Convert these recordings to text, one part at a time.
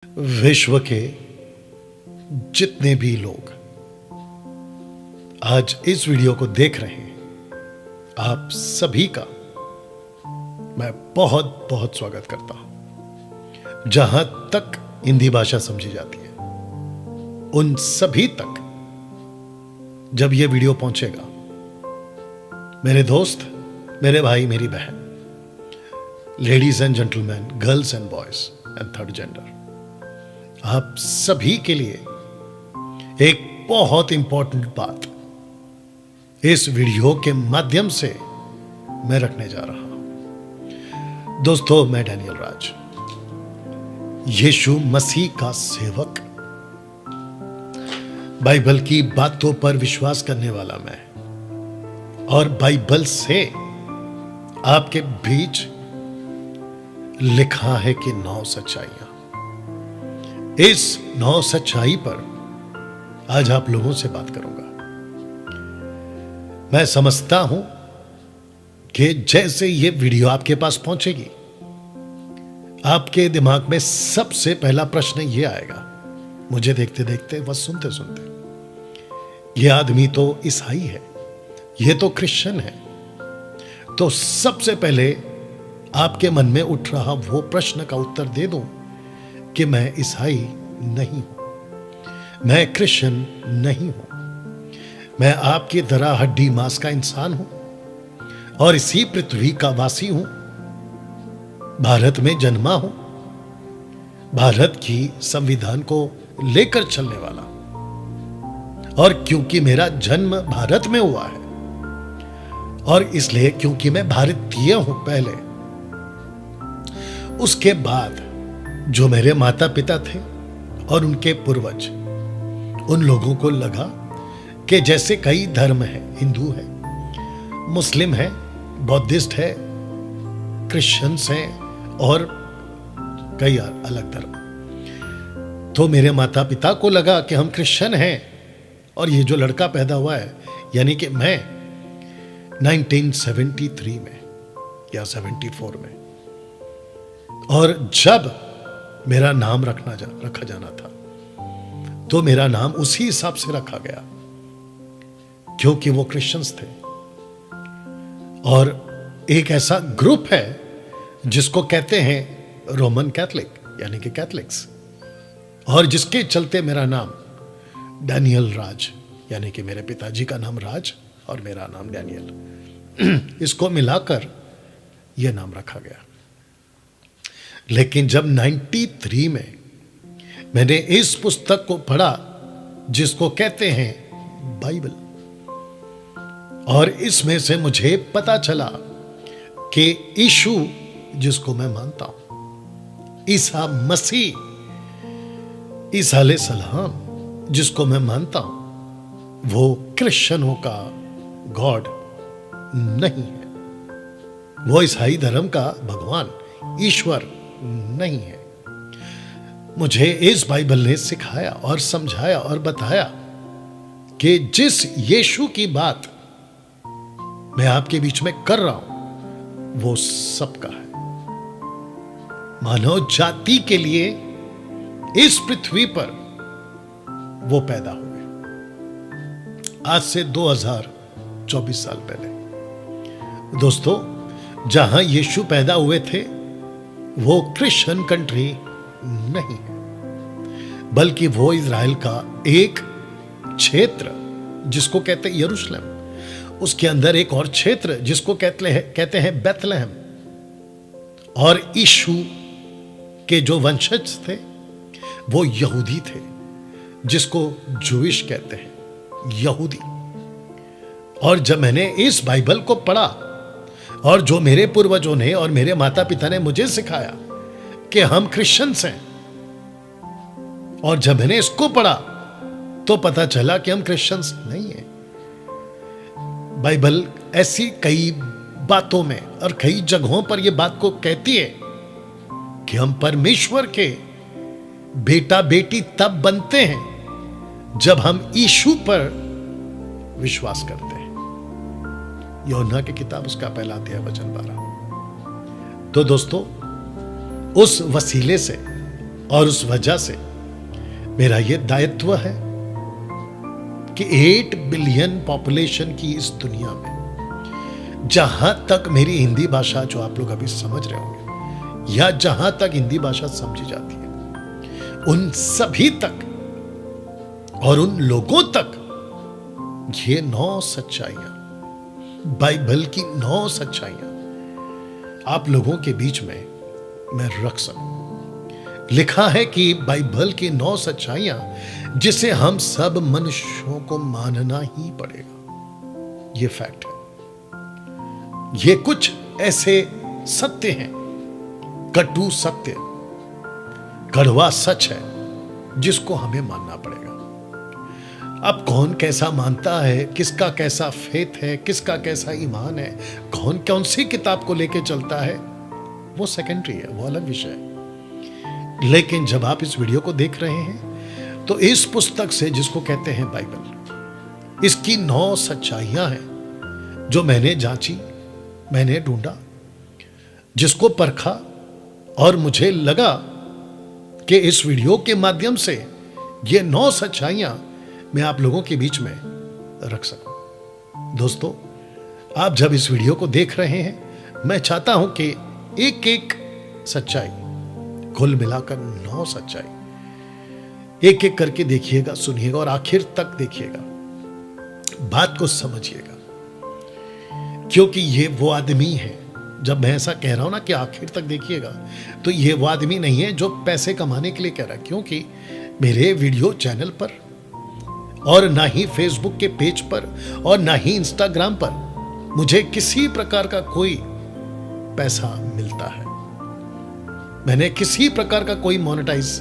विश्व के जितने भी लोग आज इस वीडियो को देख रहे हैं, आप सभी का मैं बहुत बहुत स्वागत करता हूं। जहां तक हिंदी भाषा समझी जाती है, उन सभी तक जब यह वीडियो पहुंचेगा, मेरे दोस्त, मेरे भाई, मेरी बहन, ladies and gentleman, girls and boys and third gender, आप सभी के लिए एक बहुत इंपॉर्टेंट बात इस वीडियो के माध्यम से मैं रखने जा रहा हूं। दोस्तों, मैं डैनियल राज, यीशु मसीह का सेवक, बाइबल की बातों पर विश्वास करने वाला मैं, और बाइबल से आपके बीच लिखा है कि 9 सच्चाइयां। इस 9 सच्चाई पर आज आप लोगों से बात करूंगा। मैं समझता हूं कि जैसे ये वीडियो आपके पास पहुंचेगी, आपके दिमाग में सबसे पहला प्रश्न ये आएगा, मुझे देखते देखते व सुनते सुनते, ये आदमी तो ईसाई है, ये तो क्रिश्चियन है। तो सबसे पहले आपके मन में उठ रहा वो प्रश्न का उत्तर दे दूं कि मैं ईसाई नहीं हूं, मैं क्रिश्चियन नहीं हूं, मैं आपकी तरह हड्डी मांस का इंसान हूं और इसी पृथ्वी का वासी हूं, भारत में जन्मा हूं, भारत की संविधान को लेकर चलने वाला, और क्योंकि मेरा जन्म भारत में हुआ है और इसलिए क्योंकि मैं भारतीय हूं पहले, उसके बाद जो मेरे माता पिता थे और उनके पूर्वज, उन लोगों को लगा कि जैसे कई धर्म हैं, हिंदू है, मुस्लिम है, बौद्धिस्ट है, क्रिश्चियंस हैं और कई अलग धर्म। तो मेरे माता पिता को लगा कि हम क्रिश्चियन हैं, और ये जो लड़का पैदा हुआ है, यानी कि मैं 1973 में या 74 में, और जब मेरा नाम रखा जाना था तो मेरा नाम उसी हिसाब से रखा गया, क्योंकि वो क्रिश्चियंस थे। और एक ऐसा ग्रुप है जिसको कहते हैं रोमन कैथलिक, यानी कि कैथलिक्स, और जिसके चलते मेरा नाम डैनियल राज, यानी कि मेरे पिताजी का नाम राज और मेरा नाम डैनियल, इसको मिलाकर यह नाम रखा गया। लेकिन जब 93 में मैंने इस पुस्तक को पढ़ा जिसको कहते हैं बाइबल, और इसमें से मुझे पता चला कि यीशु, जिसको मैं मानता हूं, ईसा मसीह, ईसा अलैहिस्सलाम, जिसको मैं मानता हूं, वो क्रिश्चियनों का गॉड नहीं है, वो ईसाई धर्म का भगवान, ईश्वर नहीं है। मुझे इस बाइबल ने सिखाया और समझाया और बताया कि जिस यीशु की बात मैं आपके बीच में कर रहा हूं, वो सबका है, मानव जाति के लिए इस पृथ्वी पर वो पैदा हुए आज से 2024 साल पहले। दोस्तों, जहां यीशु पैदा हुए थे वो क्रिश्चियन कंट्री नहीं है, बल्कि वो इज़राइल का एक क्षेत्र जिसको कहते हैं यरूशलेम, उसके अंदर एक और क्षेत्र जिसको कहते हैं बेथलेहम, और यीशु के जो वंशज थे वो यहूदी थे, जिसको जूइश कहते हैं, यहूदी। और जब मैंने इस बाइबल को पढ़ा, और जो मेरे पूर्वजों ने और मेरे माता पिता ने मुझे सिखाया कि हम क्रिश्चियंस हैं, और जब मैंने इसको पढ़ा तो पता चला कि हम क्रिश्चियंस नहीं हैं। बाइबल ऐसी कई बातों में और कई जगहों पर यह बात को कहती है कि हम परमेश्वर के बेटा बेटी तब बनते हैं जब हम यीशु पर विश्वास करते हैं। यूहन्ना की किताब, उसका पहला अध्याय वचन 12। तो दोस्तों, उस वसीले से और उस वजह से मेरा यह दायित्व है कि 8 बिलियन पॉपुलेशन की इस दुनिया में जहां तक मेरी हिंदी भाषा, जो आप लोग अभी समझ रहे होंगे, या जहां तक हिंदी भाषा समझी जाती है, उन सभी तक और उन लोगों तक ये 9 सच्चाइयां, बाइबल की 9 सच्चाइयां आप लोगों के बीच में मैं रख सकूं। लिखा है कि बाइबल की 9 सच्चाइयां जिसे हम सब मनुष्यों को मानना ही पड़ेगा। ये फैक्ट है। ये कुछ ऐसे सत्य हैं, कटु सत्य, कड़वा सच है, जिसको हमें मानना पड़ेगा। अब कौन कैसा मानता है, किसका कैसा फेथ है, किसका कैसा ईमान है, कौन सी किताब को लेके चलता है, वो सेकेंडरी है, वो अलग विषय है। लेकिन जब आप इस वीडियो को देख रहे हैं तो इस पुस्तक से, जिसको कहते हैं बाइबल, इसकी 9 सच्चाइयां हैं जो मैंने जांची, मैंने ढूंढा, जिसको परखा, और मुझे लगा कि इस वीडियो के माध्यम से ये 9 सच्चाइयां मैं आप लोगों के बीच में रख सकूं। दोस्तों, आप जब इस वीडियो को देख रहे हैं, मैं चाहता हूं कि एक एक सच्चाई, कुल मिलाकर 9 सच्चाई, एक एक करके देखिएगा, सुनिएगा और आखिर तक देखिएगा, बात को समझिएगा, क्योंकि ये वो आदमी है। जब मैं ऐसा कह रहा हूं ना कि आखिर तक देखिएगा, तो ये वो आदमी नहीं है जो पैसे कमाने के लिए कह रहा है, क्योंकि मेरे वीडियो चैनल पर और ना ही फेसबुक के पेज पर और ना ही इंस्टाग्राम पर मुझे किसी प्रकार का कोई पैसा मिलता है। मैंने किसी प्रकार का कोई मोनेटाइज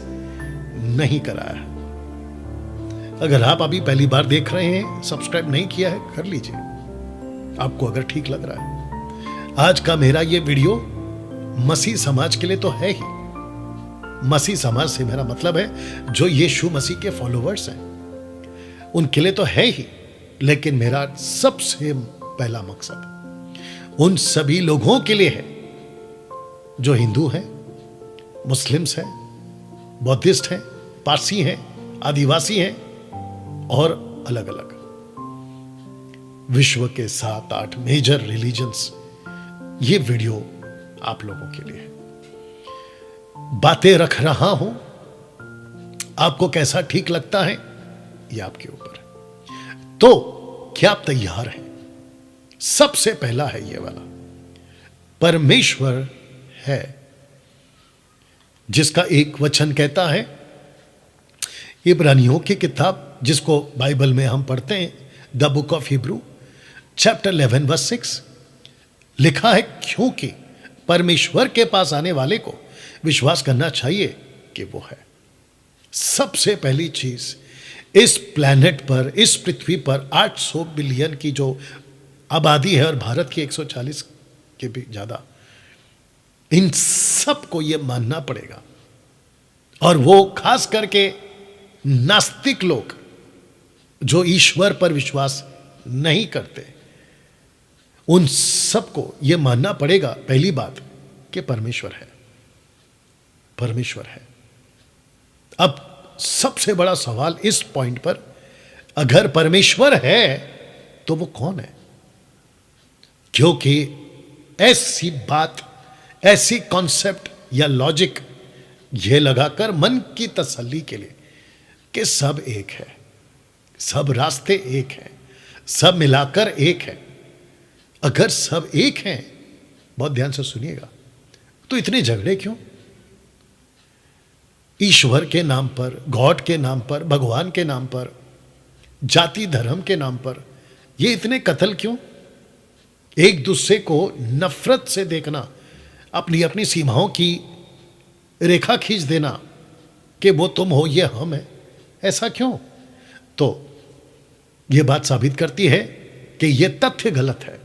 नहीं कराया है। अगर आप अभी पहली बार देख रहे हैं, सब्सक्राइब नहीं किया है, कर लीजिए, आपको अगर ठीक लग रहा है। आज का मेरा ये वीडियो मसीह समाज के लिए तो है ही। मसीह समाज से मेरा मतलब है जो यीशु मसीह के फॉलोवर्स हैं, उनके लिए तो है ही, लेकिन मेरा सबसे पहला मकसद उन सभी लोगों के लिए है जो हिंदू हैं, मुस्लिम्स हैं, बौद्धिस्ट हैं, पारसी हैं, आदिवासी हैं और अलग अलग विश्व के 7-8 मेजर रिलीजन्स। ये वीडियो आप लोगों के लिए है। बातें रख रहा हूं, आपको कैसा ठीक लगता है ये आपके ऊपर है। तो क्या आप तैयार हैं? सबसे पहला है ये वाला, परमेश्वर है, जिसका एक वचन कहता है, इब्रानियों की किताब, जिसको बाइबल में हम पढ़ते हैं, the book of Hebrew, chapter 11 verse 6, लिखा है, क्योंकि परमेश्वर के पास आने वाले को विश्वास करना चाहिए कि वो है। सबसे पहली चीज, इस प्लैनेट पर, इस पृथ्वी पर 800 बिलियन की जो आबादी है और भारत की 140 के भी ज्यादा, इन सब को यह मानना पड़ेगा। और वो खास करके नास्तिक लोग जो ईश्वर पर विश्वास नहीं करते, उन सबको यह मानना पड़ेगा, पहली बात, कि परमेश्वर है। परमेश्वर है। अब सबसे बड़ा सवाल इस पॉइंट पर, अगर परमेश्वर है तो वो कौन है? क्योंकि ऐसी बात, ऐसी कॉन्सेप्ट या लॉजिक ये लगाकर मन की तसल्ली के लिए कि सब एक है, सब रास्ते एक हैं, सब मिलाकर एक है, अगर सब एक हैं, बहुत ध्यान से सुनिएगा, तो इतने झगड़े क्यों? ईश्वर के नाम पर, गॉड के नाम पर, भगवान के नाम पर, जाति धर्म के नाम पर ये इतने कत्ल क्यों? एक दूसरे को नफरत से देखना, अपनी अपनी सीमाओं की रेखा खींच देना कि वो तुम हो, ये हम है, ऐसा क्यों? तो ये बात साबित करती है कि ये तथ्य गलत है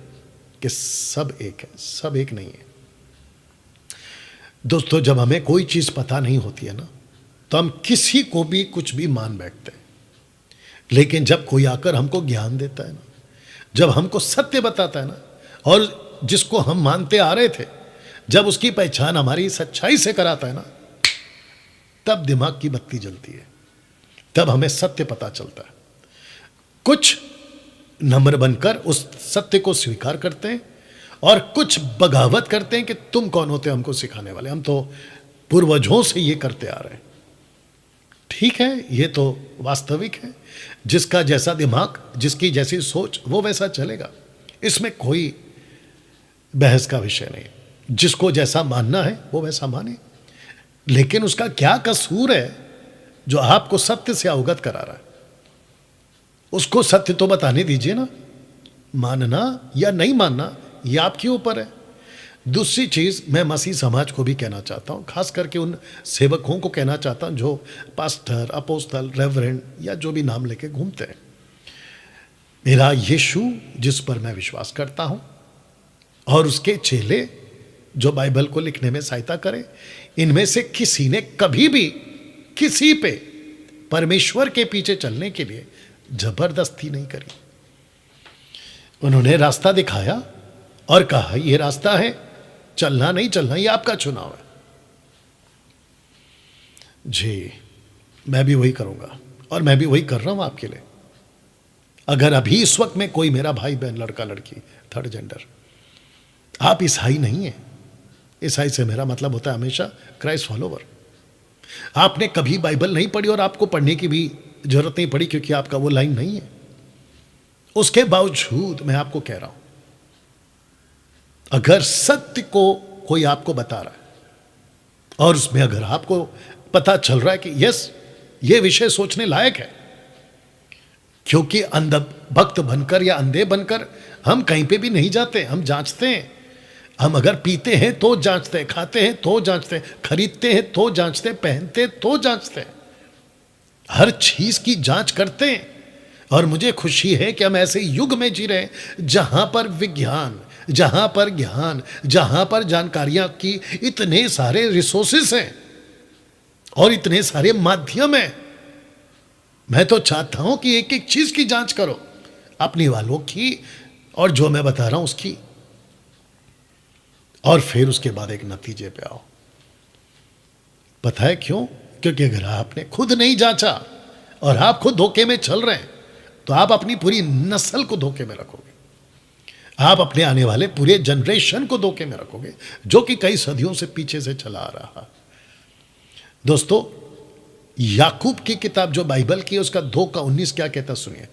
कि सब एक है, सब एक नहीं है। दोस्तों, जब हमें कोई चीज पता नहीं होती है ना, तो हम किसी को भी कुछ भी मान बैठते हैं। लेकिन जब कोई आकर हमको ज्ञान देता है ना, जब हमको सत्य बताता है ना, और जिसको हम मानते आ रहे थे, जब उसकी पहचान हमारी सच्चाई से कराता है ना, तब दिमाग की बत्ती जलती है, तब हमें सत्य पता चलता है। कुछ नम्र बनकर उस सत्य को स्वीकार करते हैं और कुछ बगावत करते हैं कि तुम कौन होते हमको सिखाने वाले, हम तो पूर्वजों से ये करते आ रहे हैं। ठीक है, ये तो वास्तविक है, जिसका जैसा दिमाग, जिसकी जैसी सोच, वो वैसा चलेगा, इसमें कोई बहस का विषय नहीं। जिसको जैसा मानना है वो वैसा माने, लेकिन उसका क्या कसूर है जो आपको सत्य से अवगत करा रहा है? उसको सत्य तो बताने दीजिए ना। मानना या नहीं मानना ये आपके ऊपर है। दूसरी चीज मैं मसीह समाज को भी कहना चाहता हूं, खास करके उन सेवकों को कहना चाहता हूं जो पास्टर, अपोस्तल, रेवरेंड या जो भी नाम लेके घूमते हैं। मेरा यीशु जिस पर मैं विश्वास करता हूं और उसके चेले जो बाइबल को लिखने में सहायता करें, इनमें से किसी ने कभी भी किसी पे परमेश्वर के पीछे चलने के लिए जबरदस्ती नहीं करी। उन्होंने रास्ता दिखाया और कहा ये रास्ता है, चलना नहीं चलना ये आपका चुनाव है। जी, मैं भी वही करूंगा और मैं भी वही कर रहा हूं आपके लिए। अगर अभी इस वक्त में कोई मेरा भाई बहन, लड़का लड़की, थर्ड जेंडर, आप ईसाई नहीं है, ईसाई से मेरा मतलब होता है हमेशा क्राइस्ट फॉलोवर। आपने कभी बाइबल नहीं पढ़ी और आपको पढ़ने की भी जरूरत नहीं पड़ी क्योंकि आपका वो लाइन नहीं है। उसके बावजूद मैं आपको कह रहा हूं, अगर सत्य को कोई आपको बता रहा है और उसमें अगर आपको पता चल रहा है कि यस ये विषय सोचने लायक है, क्योंकि अंधभक्त बनकर या अंधे बनकर हम कहीं पे भी नहीं जाते, हम जांचते हैं। हम अगर पीते हैं तो जांचते हैं, खाते हैं तो जांचते हैं, खरीदते हैं तो जांचते हैं, पहनते हैं तो जांचते हैं, हर चीज की जांच करते हैं। और मुझे खुशी है कि हम ऐसे युग में जी रहे हैं जहां पर विज्ञान, जहां पर ज्ञान, जहां पर जानकारियां की इतने सारे रिसोर्सेस हैं और इतने सारे माध्यम हैं। मैं तो चाहता हूं कि एक एक चीज की जांच करो, अपनी वालों की और जो मैं बता रहा हूं उसकी, और फिर उसके बाद एक नतीजे पे आओ। पता है क्यों? क्योंकि अगर आपने खुद नहीं जांचा और आप खुद धोखे में चल रहे हैं तो आप अपनी पूरी नस्ल को धोखे में रखोगे, आप अपने आने वाले पूरे जनरेशन को धोखे में रखोगे, जो कि कई सदियों से पीछे से चला आ रहा। दोस्तों, याकूब की किताब जो बाइबल की है उसका 2:19 क्या कहता सुनिए।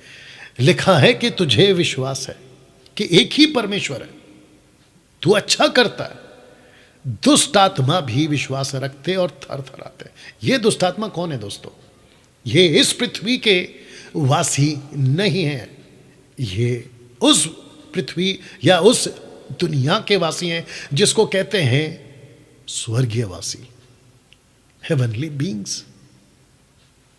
लिखा है कि तुझे विश्वास है कि एक ही परमेश्वर है, तू अच्छा करता है, दुष्ट आत्मा भी विश्वास रखते और थर थराते। ये दुष्ट आत्मा कौन है दोस्तों? ये इस पृथ्वी के वासी नहीं है, ये उस पृथ्वी या उस दुनिया के वासी हैं जिसको कहते हैं स्वर्गीय वासी, हेवनली बीइंग्स।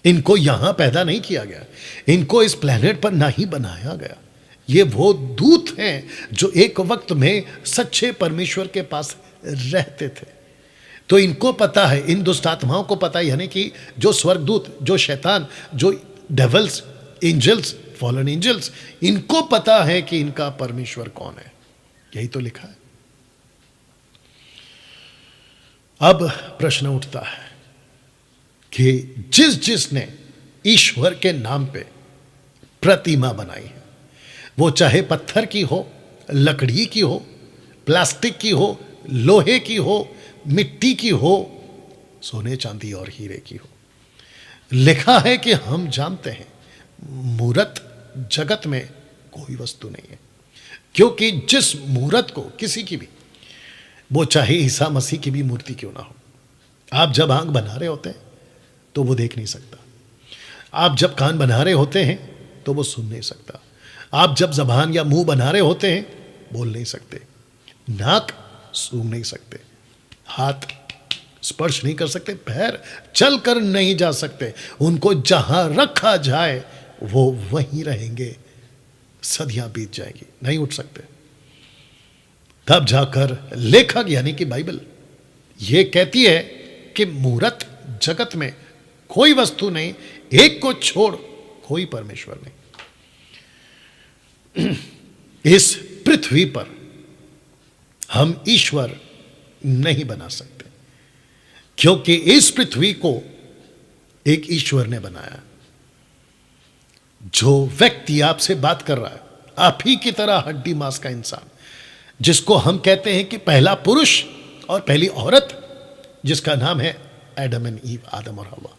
इनको यहां पैदा नहीं किया गया, इनको इस प्लेनेट पर ना ही बनाया गया। ये वो दूत हैं जो एक वक्त में सच्चे परमेश्वर के पास रहते थे। तो इनको पता है, इन दुष्ट आत्माओं को पता है, यानी कि जो स्वर्गदूत, जो शैतान, जो डेवल्स, एंजल्स, फॉलन एंजल्स, इनको पता है कि इनका परमेश्वर कौन है। यही तो लिखा है। अब प्रश्न उठता है कि जिसने ईश्वर के नाम पे प्रतिमा बनाई है, वो चाहे पत्थर की हो, लकड़ी की हो, प्लास्टिक की हो, लोहे की हो, मिट्टी की हो, सोने चांदी और हीरे की हो, लिखा है कि हम जानते हैं मूरत जगत में कोई वस्तु नहीं है। क्योंकि जिस मूरत को, किसी की भी, वो चाहे ईसा मसीह की भी मूर्ति क्यों ना हो, आप जब आंख बना रहे होते हैं तो वो देख नहीं सकता, आप जब कान बना रहे होते हैं तो वो सुन नहीं सकता, आप जब जबान या मुंह बना रहे होते हैं बोल नहीं सकते, नाक सूंघ नहीं सकते, हाथ स्पर्श नहीं कर सकते, पैर चल कर नहीं जा सकते। उनको जहां रखा जाए वो वहीं रहेंगे, सदियां बीत जाएंगी, नहीं उठ सकते। तब जाकर लेखक यानी कि बाइबल ये कहती है कि मूरत जगत में कोई वस्तु नहीं, एक को छोड़ कोई परमेश्वर नहीं। इस पृथ्वी पर हम ईश्वर नहीं बना सकते, क्योंकि इस पृथ्वी को एक ईश्वर ने बनाया। जो व्यक्ति आपसे बात कर रहा है, आप ही की तरह हड्डी मांस का इंसान, जिसको हम कहते हैं कि पहला पुरुष और पहली औरत, जिसका नाम है एडम एंड ईव, आदम और हवा,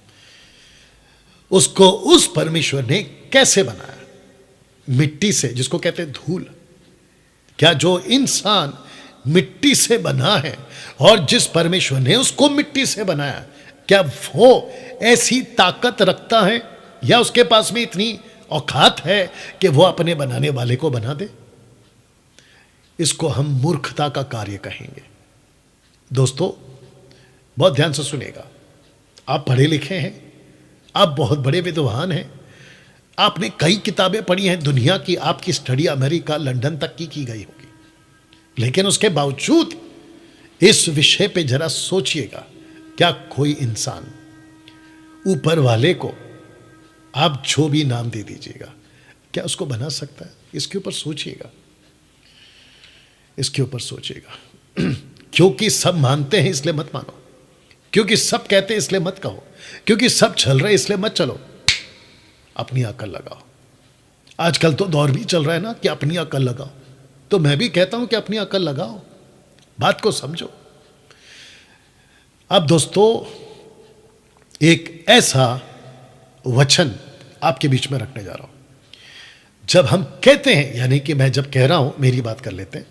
उसको उस परमेश्वर ने कैसे बनाया? मिट्टी से, जिसको कहते हैं धूल। क्या जो इंसान मिट्टी से बना है और जिस परमेश्वर ने उसको मिट्टी से बनाया, क्या वो ऐसी ताकत रखता है या उसके पास में इतनी औकात है कि वो अपने बनाने वाले को बना दे? इसको हम मूर्खता का कार्य कहेंगे। दोस्तों, बहुत ध्यान से सुनिएगा। आप पढ़े लिखे हैं, आप बहुत बड़े विद्वान हैं, आपने कई किताबें पढ़ी हैं दुनिया की, आपकी स्टडी अमेरिका लंदन तक की गई होगी, लेकिन उसके बावजूद इस विषय पे जरा सोचिएगा। क्या कोई इंसान ऊपर वाले को आप जो भी नाम दे दीजिएगा, क्या उसको बना सकता है? इसके ऊपर सोचिएगा, इसके ऊपर सोचिएगा। क्योंकि सब मानते हैं इसलिए मत मानो, क्योंकि सब कहते हैं इसलिए मत कहो, क्योंकि सब चल रहे इसलिए मत चलो। अपनी अकल लगाओ। आजकल तो दौर भी चल रहा है ना कि अपनी अकल लगाओ, तो मैं भी कहता हूं कि अपनी अकल लगाओ, बात को समझो। अब दोस्तों, एक ऐसा वचन आपके बीच में रखने जा रहा हूं। जब हम कहते हैं, यानी कि मैं जब कह रहा हूं, मेरी बात कर लेते हैं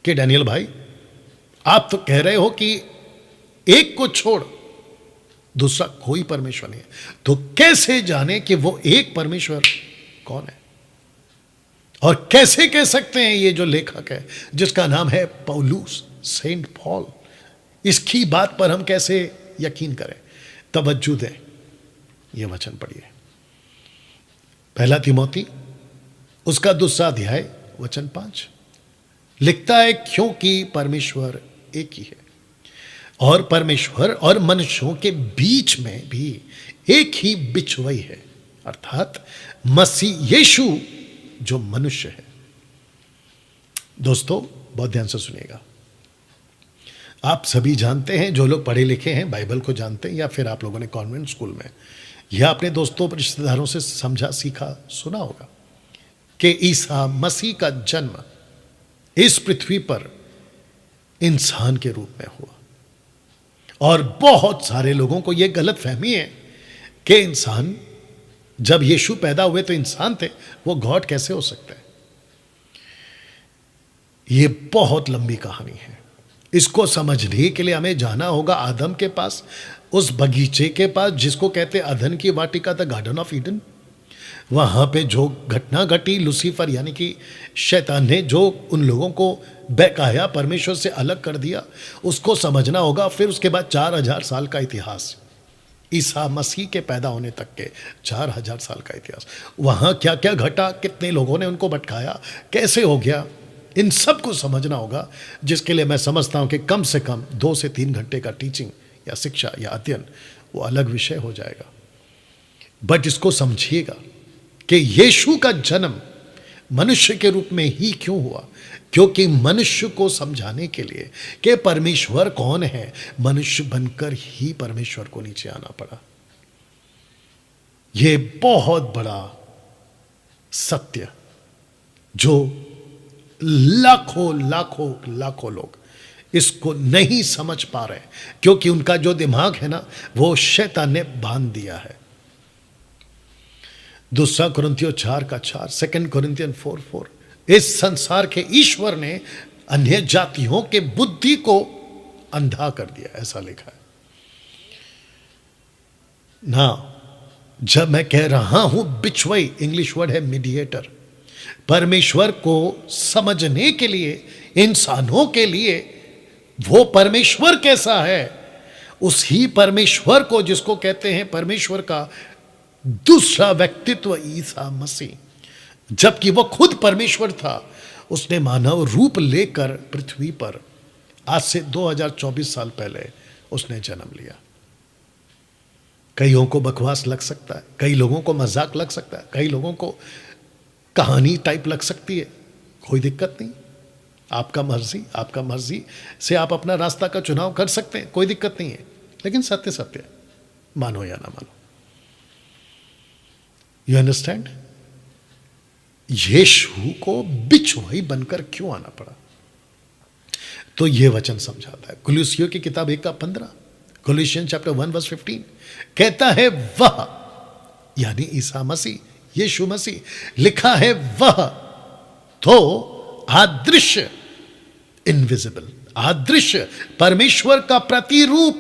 कि डैनियल भाई, आप तो कह रहे हो कि एक को छोड़ दूसरा कोई परमेश्वर नहीं है, तो कैसे जाने कि वो एक परमेश्वर कौन है? और कैसे कह सकते हैं ये जो लेखक है, जिसका नाम है पौलुस, सेंट पॉल, इसकी बात पर हम कैसे यकीन करें? तवज्जो दें, ये वचन पढ़िए। पहला तिमोथी उसका 2 अध्याय वचन 5 लिखता है, क्योंकि परमेश्वर एक ही है और परमेश्वर और मनुष्यों के बीच में भी एक ही बिछुई है, अर्थात मसीह यीशु जो मनुष्य है। दोस्तों, बहुत ध्यान से सुनिएगा। आप सभी जानते हैं, जो लोग पढ़े लिखे हैं, बाइबल को जानते हैं, या फिर आप लोगों ने कॉन्वेंट स्कूल में या अपने दोस्तों रिश्तेदारों से समझा सीखा सुना होगा कि ईसा मसीह का जन्म इस पृथ्वी पर इंसान के रूप में हुआ। और बहुत सारे लोगों को यह गलत फहमी है कि इंसान, जब यीशु पैदा हुए तो इंसान थे, वो गॉड कैसे हो सकते हैं? यह बहुत लंबी कहानी है। इसको समझने के लिए हमें जाना होगा आदम के पास, उस बगीचे के पास जिसको कहते अदन की वाटिका, द गार्डन ऑफ ईडन। वहां पे जो घटना घटी, लूसीफर यानी कि शैतान ने जो उन लोगों को बहकाया, परमेश्वर से अलग कर दिया, उसको समझना होगा। फिर उसके बाद 4000 साल का इतिहास, ईसा मसीह के पैदा होने तक के 4000 साल का इतिहास। वहाँ क्या क्या घटा, कितने लोगों ने उनको भटकाया, कैसे हो गया, इन सब को समझना होगा। जिसके लिए मैं समझता हूँ कि कम से कम 2 से 3 घंटे का टीचिंग या शिक्षा या अध्ययन वो अलग विषय हो जाएगा। बट इसको समझिएगा कि यीशु का जन्म मनुष्य के रूप में ही क्यों हुआ? क्योंकि मनुष्य को समझाने के लिए कि परमेश्वर कौन है, मनुष्य बनकर ही परमेश्वर को नीचे आना पड़ा। यह बहुत बड़ा सत्य जो लाखों लाखों लाखों लोग इसको नहीं समझ पा रहे, क्योंकि उनका जो दिमाग है ना, वो शैतान ने बांध दिया है। 2 कुरिन्थियों 4:4, 2 कुरिन्थियन 4:4, इस संसार के ईश्वर ने अन्य जातियों के बुद्धि को अंधा कर दिया, ऐसा लिखा है ना। जब मैं कह रहा हूं बिछुई, इंग्लिश वर्ड है मीडिएटर, परमेश्वर को समझने के लिए, इंसानों के लिए, वो परमेश्वर कैसा है, उसी परमेश्वर को जिसको कहते हैं परमेश्वर का दूसरा व्यक्तित्व ईसा मसीह, जबकि वो खुद परमेश्वर था, उसने मानव रूप लेकर पृथ्वी पर आज से 2024 साल पहले उसने जन्म लिया। कईयों को बकवास लग सकता है, कई लोगों को मजाक लग सकता है, कई लोगों को कहानी टाइप लग सकती है, कोई दिक्कत नहीं। आपका मर्जी से आप अपना रास्ता का चुनाव कर सकते हैं, कोई दिक्कत नहीं है। लेकिन सत्य सत्य, मानो या ना मानो। You understand? यीशु को बिचवाई बनकर क्यों आना पड़ा? तो यह वचन समझाता है। कुलुस्सियों की किताब 1:15, कोलोसियन चैप्टर 1:15 कहता है वह, यानी ईसा मसीह, यीशु मसीह, लिखा है वह तो अदृश्य, इनविजिबल, अदृश्य परमेश्वर का प्रतिरूप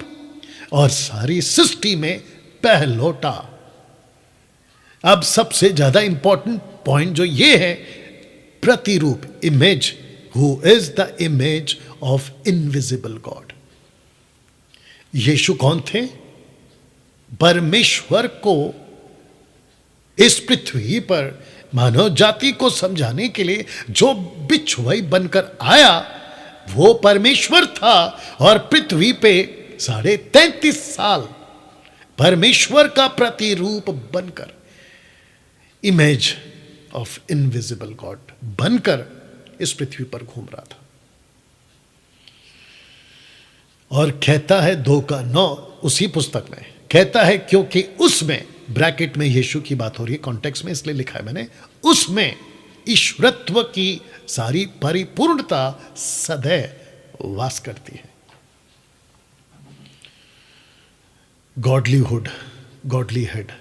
और सारी सृष्टि में पहलौटा। अब सबसे ज्यादा इंपॉर्टेंट पॉइंट जो ये है, प्रतिरूप, image, who is the image of invisible God. यीशु कौन थे? परमेश्वर को इस पृथ्वी पर मानव जाति को समझाने के लिए जो बिचवाई बनकर आया, वो परमेश्वर था और पृथ्वी पे 33.5 साल परमेश्वर का प्रतिरूप बनकर, इमेज ऑफ इनविजिबल गॉड बनकर इस पृथ्वी पर घूम रहा था। और कहता है 2:9 उसी पुस्तक में कहता है, क्योंकि उसमें, ब्रैकेट में यीशु की बात हो रही है, कॉन्टेक्स्ट में इसलिए लिखा है मैंने, उसमें ईश्वरत्व की सारी परिपूर्णता सदैव वास करती है। गॉडलीहुड, गॉडली हेड।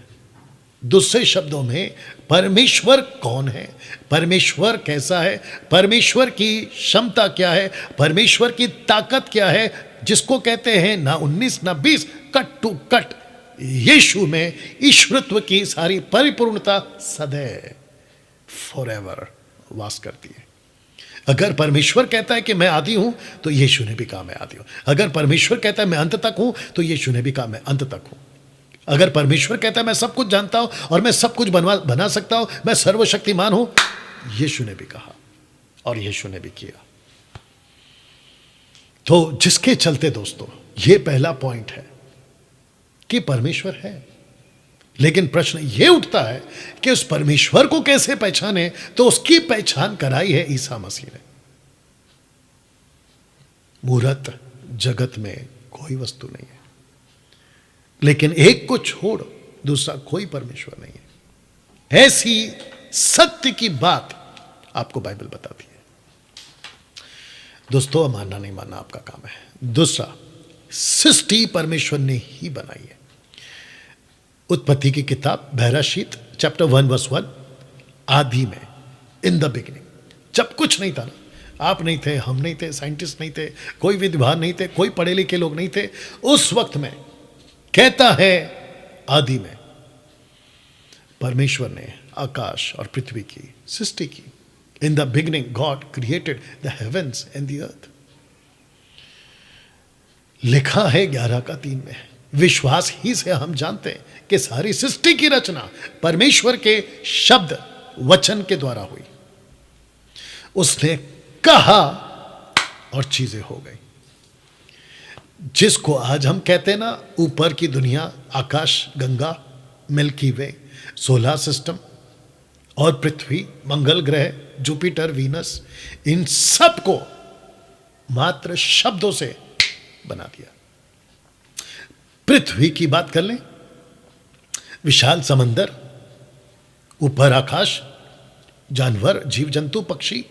दूसरे शब्दों में परमेश्वर कौन है, परमेश्वर कैसा है, परमेश्वर की क्षमता क्या है, परमेश्वर की ताकत क्या है, जिसको कहते हैं ना 19 ना 20, कट टू कट यीशु में ईश्वरत्व की सारी परिपूर्णता सदैव, फॉरएवर वास करती है। अगर परमेश्वर कहता है कि मैं आदि हूं, तो यीशु ने भी कहा मैं आदि हूं। अगर परमेश्वर कहता है मैं अंत तक हूं, तो यीशु ने भी कहा मैं अंत तक हूं। अगर परमेश्वर कहता है मैं सब कुछ जानता हूं और मैं सब कुछ बना सकता हूं, मैं सर्वशक्तिमान हूं, यीशु ने भी कहा और यीशु ने भी किया। तो जिसके चलते दोस्तों, यह पहला पॉइंट है कि परमेश्वर है, लेकिन प्रश्न यह उठता है कि उस परमेश्वर को कैसे पहचाने? तो उसकी पहचान कराई है ईसा मसीह ने। मूर्त जगत में कोई वस्तु नहीं है, लेकिन एक को छोड़ दूसरा कोई परमेश्वर नहीं है। ऐसी सत्य की बात आपको बाइबल बताती है। दोस्तों, मानना नहीं मानना आपका काम है। दूसरा, सृष्टि परमेश्वर ने ही बनाई है। उत्पत्ति की किताब बहराशीत चैप्टर 1:1, आदि में, इन द बिगिनिंग, जब कुछ नहीं था ना, आप नहीं थे, हम नहीं थे, साइंटिस्ट नहीं थे, कोई विद्वान नहीं थे, कोई पढ़े लिखे लोग नहीं थे, उस वक्त में कहता है आदि में परमेश्वर ने आकाश और पृथ्वी की सृष्टि की। In the beginning God created the heavens and the earth. लिखा है 11:3 में। विश्वास ही से हम जानते हैं कि सारी सृष्टि की रचना परमेश्वर के शब्द वचन के द्वारा हुई। उसने कहा और चीजें हो गई। जिसको आज हम कहते हैं ना, ऊपर की दुनिया, आकाश गंगा, मिल्की वे, सोलर सिस्टम और पृथ्वी, मंगल ग्रह, जुपिटर, वीनस, इन सब को मात्र शब्दों से बना दिया। पृथ्वी की बात कर लें, विशाल समंदर, ऊपर आकाश, जानवर, जीव जंतु, पक्षी,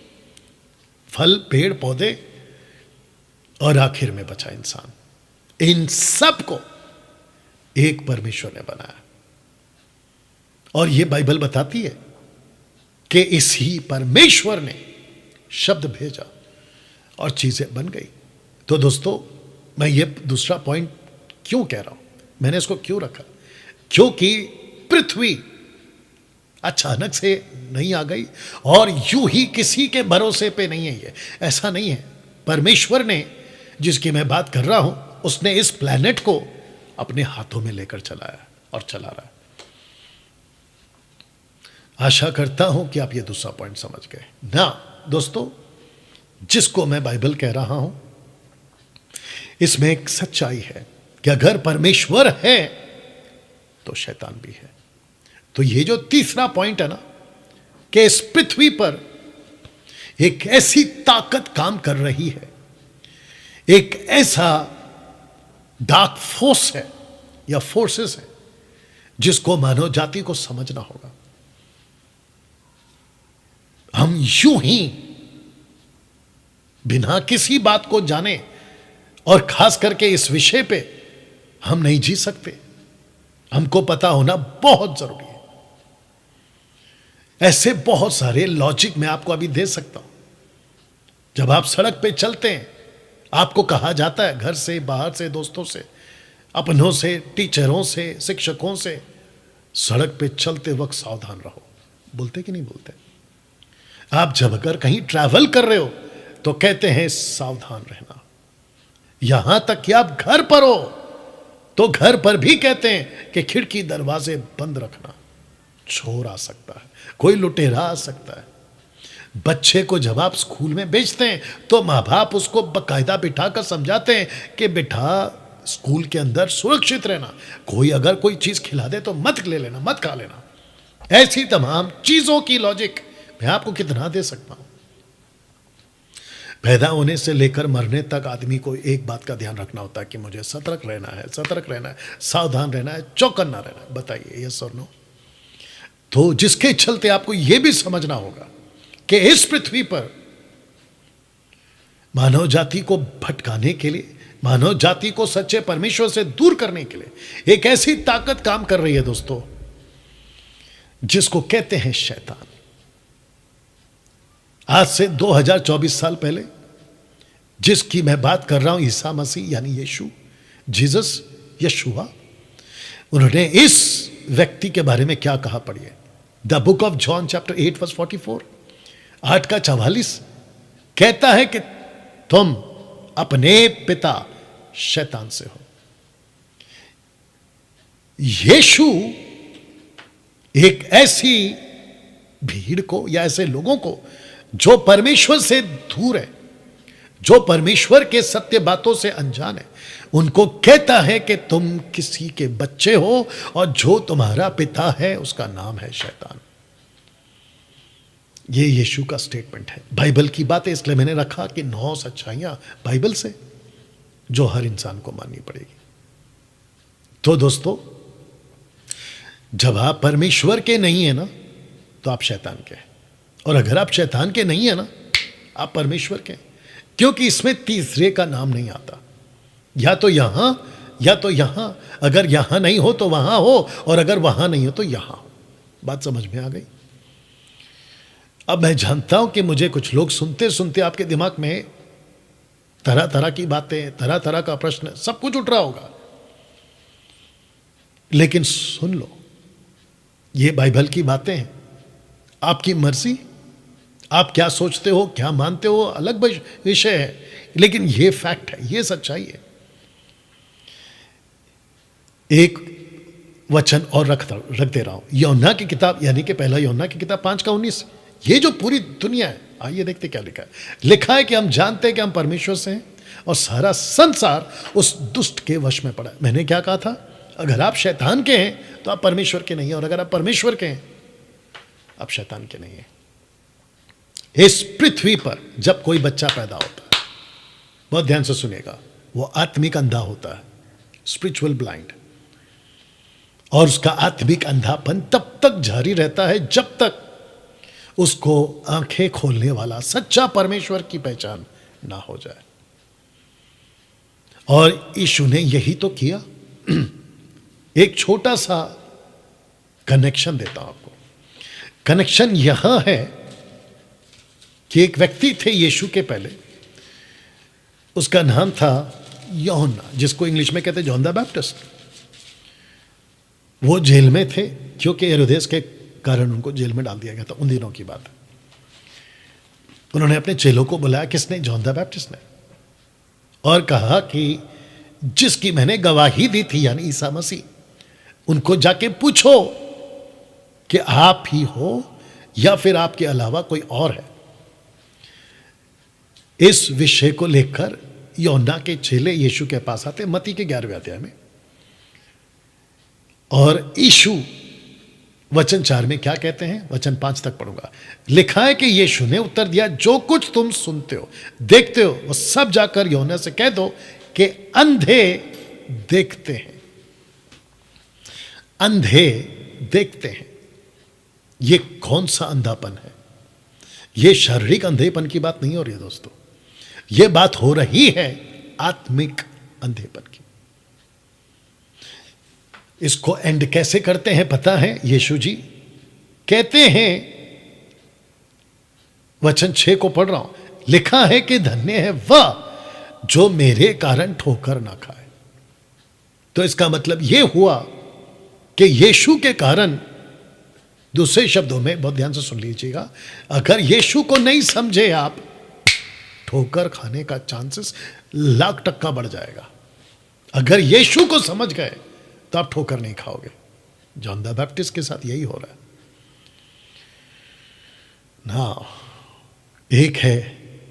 फल, पेड़ पौधे और आखिर में बचा इंसान, इन सब को एक परमेश्वर ने बनाया। और यह बाइबल बताती है कि इसी परमेश्वर ने शब्द भेजा और चीजें बन गई। तो दोस्तों, मैं ये दूसरा पॉइंट क्यों कह रहा हूं, मैंने इसको क्यों रखा? क्योंकि पृथ्वी अचानक से नहीं आ गई और यूं ही किसी के भरोसे पे नहीं है। ये ऐसा नहीं है। परमेश्वर ने, जिसकी मैं बात कर रहा हूं, उसने इस प्लैनेट को अपने हाथों में लेकर चलाया और चला रहा है। आशा करता हूं कि आप ये दूसरा पॉइंट समझ गए ना। दोस्तों, जिसको मैं बाइबल कह रहा हूं, इसमें एक सच्चाई है कि अगर परमेश्वर है तो शैतान भी है। तो ये जो तीसरा पॉइंट है ना, कि इस पृथ्वी पर एक ऐसी ताकत काम कर रही है, एक ऐसा डार्क फोर्स है या फोर्सेस है, जिसको मानव जाति को समझना होगा। यूं ही बिना किसी बात को जाने और खास करके इस विषय पे हम नहीं जी सकते। हमको पता होना बहुत जरूरी है। ऐसे बहुत सारे लॉजिक मैं आपको अभी दे सकता हूं। जब आप सड़क पे चलते हैं, आपको कहा जाता है घर से, बाहर से, दोस्तों से, अपनों से, टीचरों से, शिक्षकों से, सड़क पे चलते वक्त सावधान रहो। बोलते कि नहीं बोलते? आप जब अगर कहीं ट्रैवल कर रहे हो तो कहते हैं सावधान रहना। यहां तक कि आप घर पर हो तो घर पर भी कहते हैं कि खिड़की दरवाजे बंद रखना, चोर आ सकता है, कोई लुटेरा आ सकता है। बच्चे को जब आप स्कूल में भेजते हैं तो माँ बाप उसको बकायदा बिठाकर समझाते हैं कि बेटा स्कूल के अंदर सुरक्षित रहना, कोई अगर कोई चीज खिला दे तो मत ले लेना, मत खा लेना। ऐसी तमाम चीजों की लॉजिक मैं आपको कितना दे सकता हूं। पैदा होने से लेकर मरने तक आदमी को एक बात का ध्यान रखना होता है कि मुझे सतर्क रहना है, सतर्क रहना है, सावधान रहना है, चौकन्ना रहना है। बताइए यस और नो? तो जिसके चलते आपको यह भी समझना होगा कि इस पृथ्वी पर मानव जाति को भटकाने के लिए, मानव जाति को सच्चे परमेश्वर से दूर करने के लिए एक ऐसी ताकत काम कर रही है दोस्तों, जिसको कहते हैं शैतान। आज से 2024 साल पहले जिसकी मैं बात कर रहा हूं, ईसा मसीह यानी यीशु, जीसस, यशुआ, उन्होंने इस व्यक्ति के बारे में क्या कहा पढ़िए। The book of John chapter 8 verse 44, 8 का 44 कहता है कि तुम अपने पिता शैतान से हो। यीशु एक ऐसी भीड़ को या ऐसे लोगों को जो परमेश्वर से दूर है, जो परमेश्वर के सत्य बातों से अनजान है, उनको कहता है कि तुम किसी के बच्चे हो और जो तुम्हारा पिता है उसका नाम है शैतान। ये यीशु का स्टेटमेंट है। बाइबल की बात है, इसलिए मैंने रखा कि 9 सच्चाइयां बाइबल से जो हर इंसान को माननी पड़ेगी। तो दोस्तों, जब आप परमेश्वर के नहीं है ना तो आप शैतान के हैं, और अगर आप शैतान के नहीं है ना आप परमेश्वर के हैं, क्योंकि इसमें तीसरे का नाम नहीं आता। या तो यहां या तो यहां, अगर यहां नहीं हो तो वहां हो, और अगर वहां नहीं हो तो यहां हो। बात समझ में आ गई? अब मैं जानता हूं कि मुझे कुछ लोग सुनते सुनते आपके दिमाग में तरह तरह की बातें, तरह तरह का प्रश्न, सब कुछ उठ रहा होगा। लेकिन सुन लो, ये बाइबल की बातें हैं, आपकी मर्जी, आप क्या सोचते हो, क्या मानते हो, अलग विषय है, लेकिन ये फैक्ट है, ये सच्चाई है। एक वचन और रख दे रहा हूं, यूहन्ना की किताब, यानी कि पहला यूहन्ना की किताब 5 का 19। ये जो पूरी दुनिया है, आइए देखते क्या लिखा है। लिखा है कि हम जानते हैं कि हम परमेश्वर से हैं और सारा संसार उस दुष्ट के वश में पड़ा है। मैंने क्या कहा था? अगर आप शैतान के हैं तो आप परमेश्वर के नहीं हैं, और अगर आप परमेश्वर के हैं आप शैतान के नहीं हैं। इस पृथ्वी पर जब कोई बच्चा पैदा होता है, बहुत ध्यान से सुनिएगा, वो आत्मिक अंधा होता है, स्पिरिचुअल ब्लाइंड, और उसका आत्मिक अंधापन तब तक जारी रहता है जब तक उसको आंखें खोलने वाला सच्चा परमेश्वर की पहचान ना हो जाए। और यीशु ने यही तो किया। एक छोटा सा कनेक्शन देता हूं आपको। कनेक्शन यहां है कि एक व्यक्ति थे यीशु के पहले, उसका नाम था यूहन्ना, जिसको इंग्लिश में कहते जॉन द बैप्टिस्ट। वो जेल में थे क्योंकि हेरोदेस के कारण उनको जेल में डाल दिया गया था। उन दिनों की बात है। उन्होंने अपने चेलों को बुलाया, किसने? जॉन द बैप्टिस्ट ने, और कहा कि जिसकी मैंने गवाही दी थी यानी ईसा मसीह, उनको जाके पूछो कि आप ही हो या फिर आपके अलावा कोई और है। इस विषय को लेकर यूहन्ना के चेले यीशु के पास आते, मत्ती के 11वें अध्याय में, और यीशु वचन 4 में क्या कहते हैं? वचन 5 तक पढ़ूंगा। लिखा है कि यीशु ने उत्तर दिया, जो कुछ तुम सुनते हो, देखते हो, वो सब जाकर यूहन्ना से कह दो कि अंधे देखते हैं, अंधे देखते हैं। ये कौन सा अंधापन है? ये शारीरिक अंधेपन की बात नहीं हो रही है दोस्तों, ये बात हो रही है आत्मिक अंधेपन की। इसको एंड कैसे करते हैं पता है? यीशु जी कहते हैं, वचन 6 को पढ़ रहा हूं, लिखा है कि धन्य है वह जो मेरे कारण ठोकर ना खाए। तो इसका मतलब यह हुआ कि यीशु के कारण, दूसरे शब्दों में बहुत ध्यान से सुन लीजिएगा, अगर यीशु को नहीं समझे आप, ठोकर खाने का चांसेस लाख% बढ़ जाएगा। अगर यीशु को समझ गए तो आप ठोकर नहीं खाओगे। जॉन द बैप्टिस्ट के साथ यही हो रहा है ना। एक है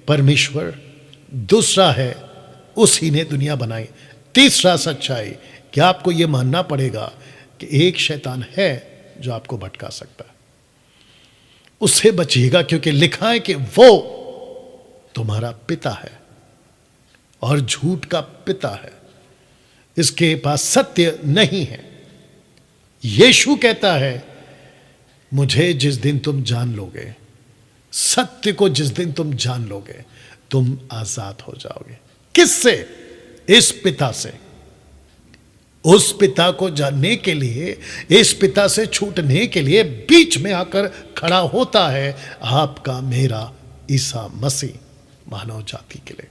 परमेश्वर, दूसरा है उसी ने दुनिया बनाई, तीसरा सच्चाई कि आपको यह मानना पड़ेगा कि एक शैतान है जो आपको भटका सकता है। उससे बचिएगा, क्योंकि लिखा है कि वो तुम्हारा पिता है और झूठ का पिता है, इसके पास सत्य नहीं है। यीशु कहता है, मुझे जिस दिन तुम जान लोगे, सत्य को जिस दिन तुम जान लोगे, तुम आजाद हो जाओगे। किससे? इस पिता से। उस पिता को जानने के लिए, इस पिता से छूटने के लिए बीच में आकर खड़ा होता है आपका मेरा ईसा मसीह, मानव जाति के लिए।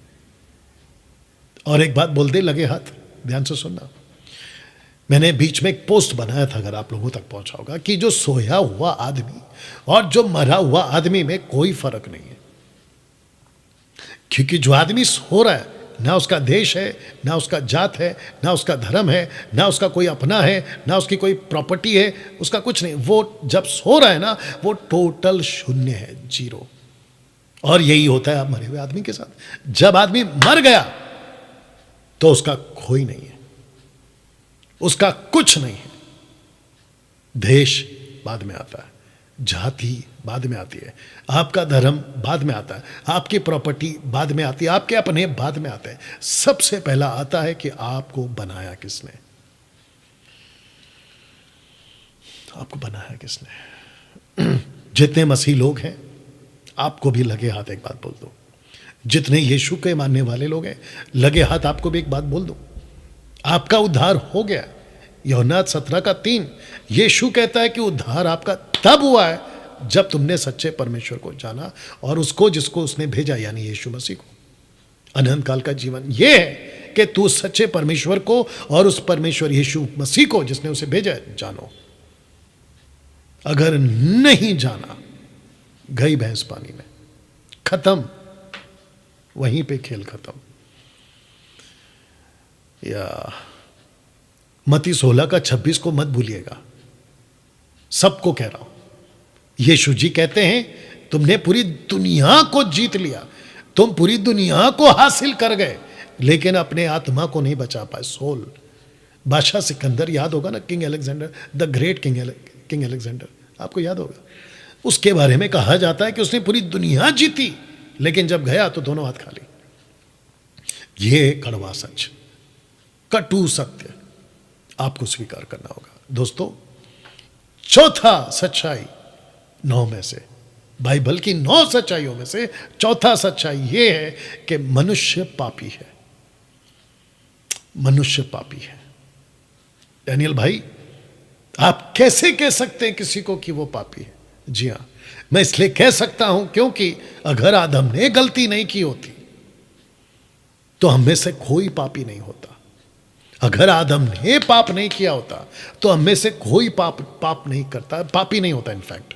और एक बात बोल दे लगे हाथ, ध्यान से सुनना। मैंने बीच में एक पोस्ट बनाया था, अगर आप लोगों तक पहुंचा होगा, कि जो सोया हुआ आदमी और जो मरा हुआ आदमी में कोई फर्क नहीं है। क्योंकि जो आदमी सो रहा है, ना उसका देश है, ना उसका जात है, ना उसका धर्म है, ना उसका कोई अपना है, ना उसकी कोई प्रॉपर्टी है, उसका कुछ नहीं। वो जब सो रहा है ना, वो टोटल शून्य है, जीरो। और यही होता है आप मरे हुए आदमी के साथ। जब आदमी मर गया तो उसका कोई नहीं है, उसका कुछ नहीं है। देश बाद में आता है, जाति बाद में आती है, आपका धर्म बाद में आता है, आपकी प्रॉपर्टी बाद में आती है, आपके अपने बाद में आते हैं। सबसे पहला आता है कि आपको बनाया किसने, आपको बनाया किसने। जितने मसीह लोग हैं, आपको भी लगे हाथ एक बात बोल दो। जितने यीशु के मानने वाले लोग हैं, लगे हाथ आपको भी एक बात बोल दो, आपका उद्धार हो गया। यूहन्ना 17:3 यीशु कहता है कि उद्धार आपका तब हुआ है जब तुमने सच्चे परमेश्वर को जाना और उसको जिसको उसने भेजा, यानी यीशु मसीह को। अनंत काल का जीवन यह है कि तू सच्चे परमेश्वर को और उस परमेश्वर यीशु मसीह को जिसने उसे भेजा जानो। अगर नहीं जाना, गई भैंस पानी में, खत्म, वहीं पे खेल खत्म। या मत्ती 16:26 को मत भूलिएगा, सबको कह रहा हूं। यीशु जी कहते हैं, तुमने पूरी दुनिया को जीत लिया, तुम पूरी दुनिया को हासिल कर गए, लेकिन अपने आत्मा को नहीं बचा पाए, सोल। बादशाह सिकंदर, याद होगा ना, king Alexander the great, king Alexander, आपको याद होगा। उसके बारे में कहा जाता है कि उसने पूरी दुनिया जीती, लेकिन जब गया तो दोनों हाथ खाली। ये कड़वा सच, कटु सत्य आपको स्वीकार करना होगा। दोस्तों, चौथा सच्चाई 9 में से, बाइबल की 9 सच्चाइयों में से चौथा सच्चाई यह है कि मनुष्य पापी है। मनुष्य पापी है। डैनियल भाई, आप कैसे कह सकते हैं किसी को कि वो पापी है? जी हां, मैं इसलिए कह सकता हूं क्योंकि अगर आदम ने गलती नहीं की होती तो हम में से कोई पापी नहीं होता। अगर आदम ने पाप नहीं किया होता तो हम में से कोई पाप नहीं करता, पापी नहीं होता। इनफैक्ट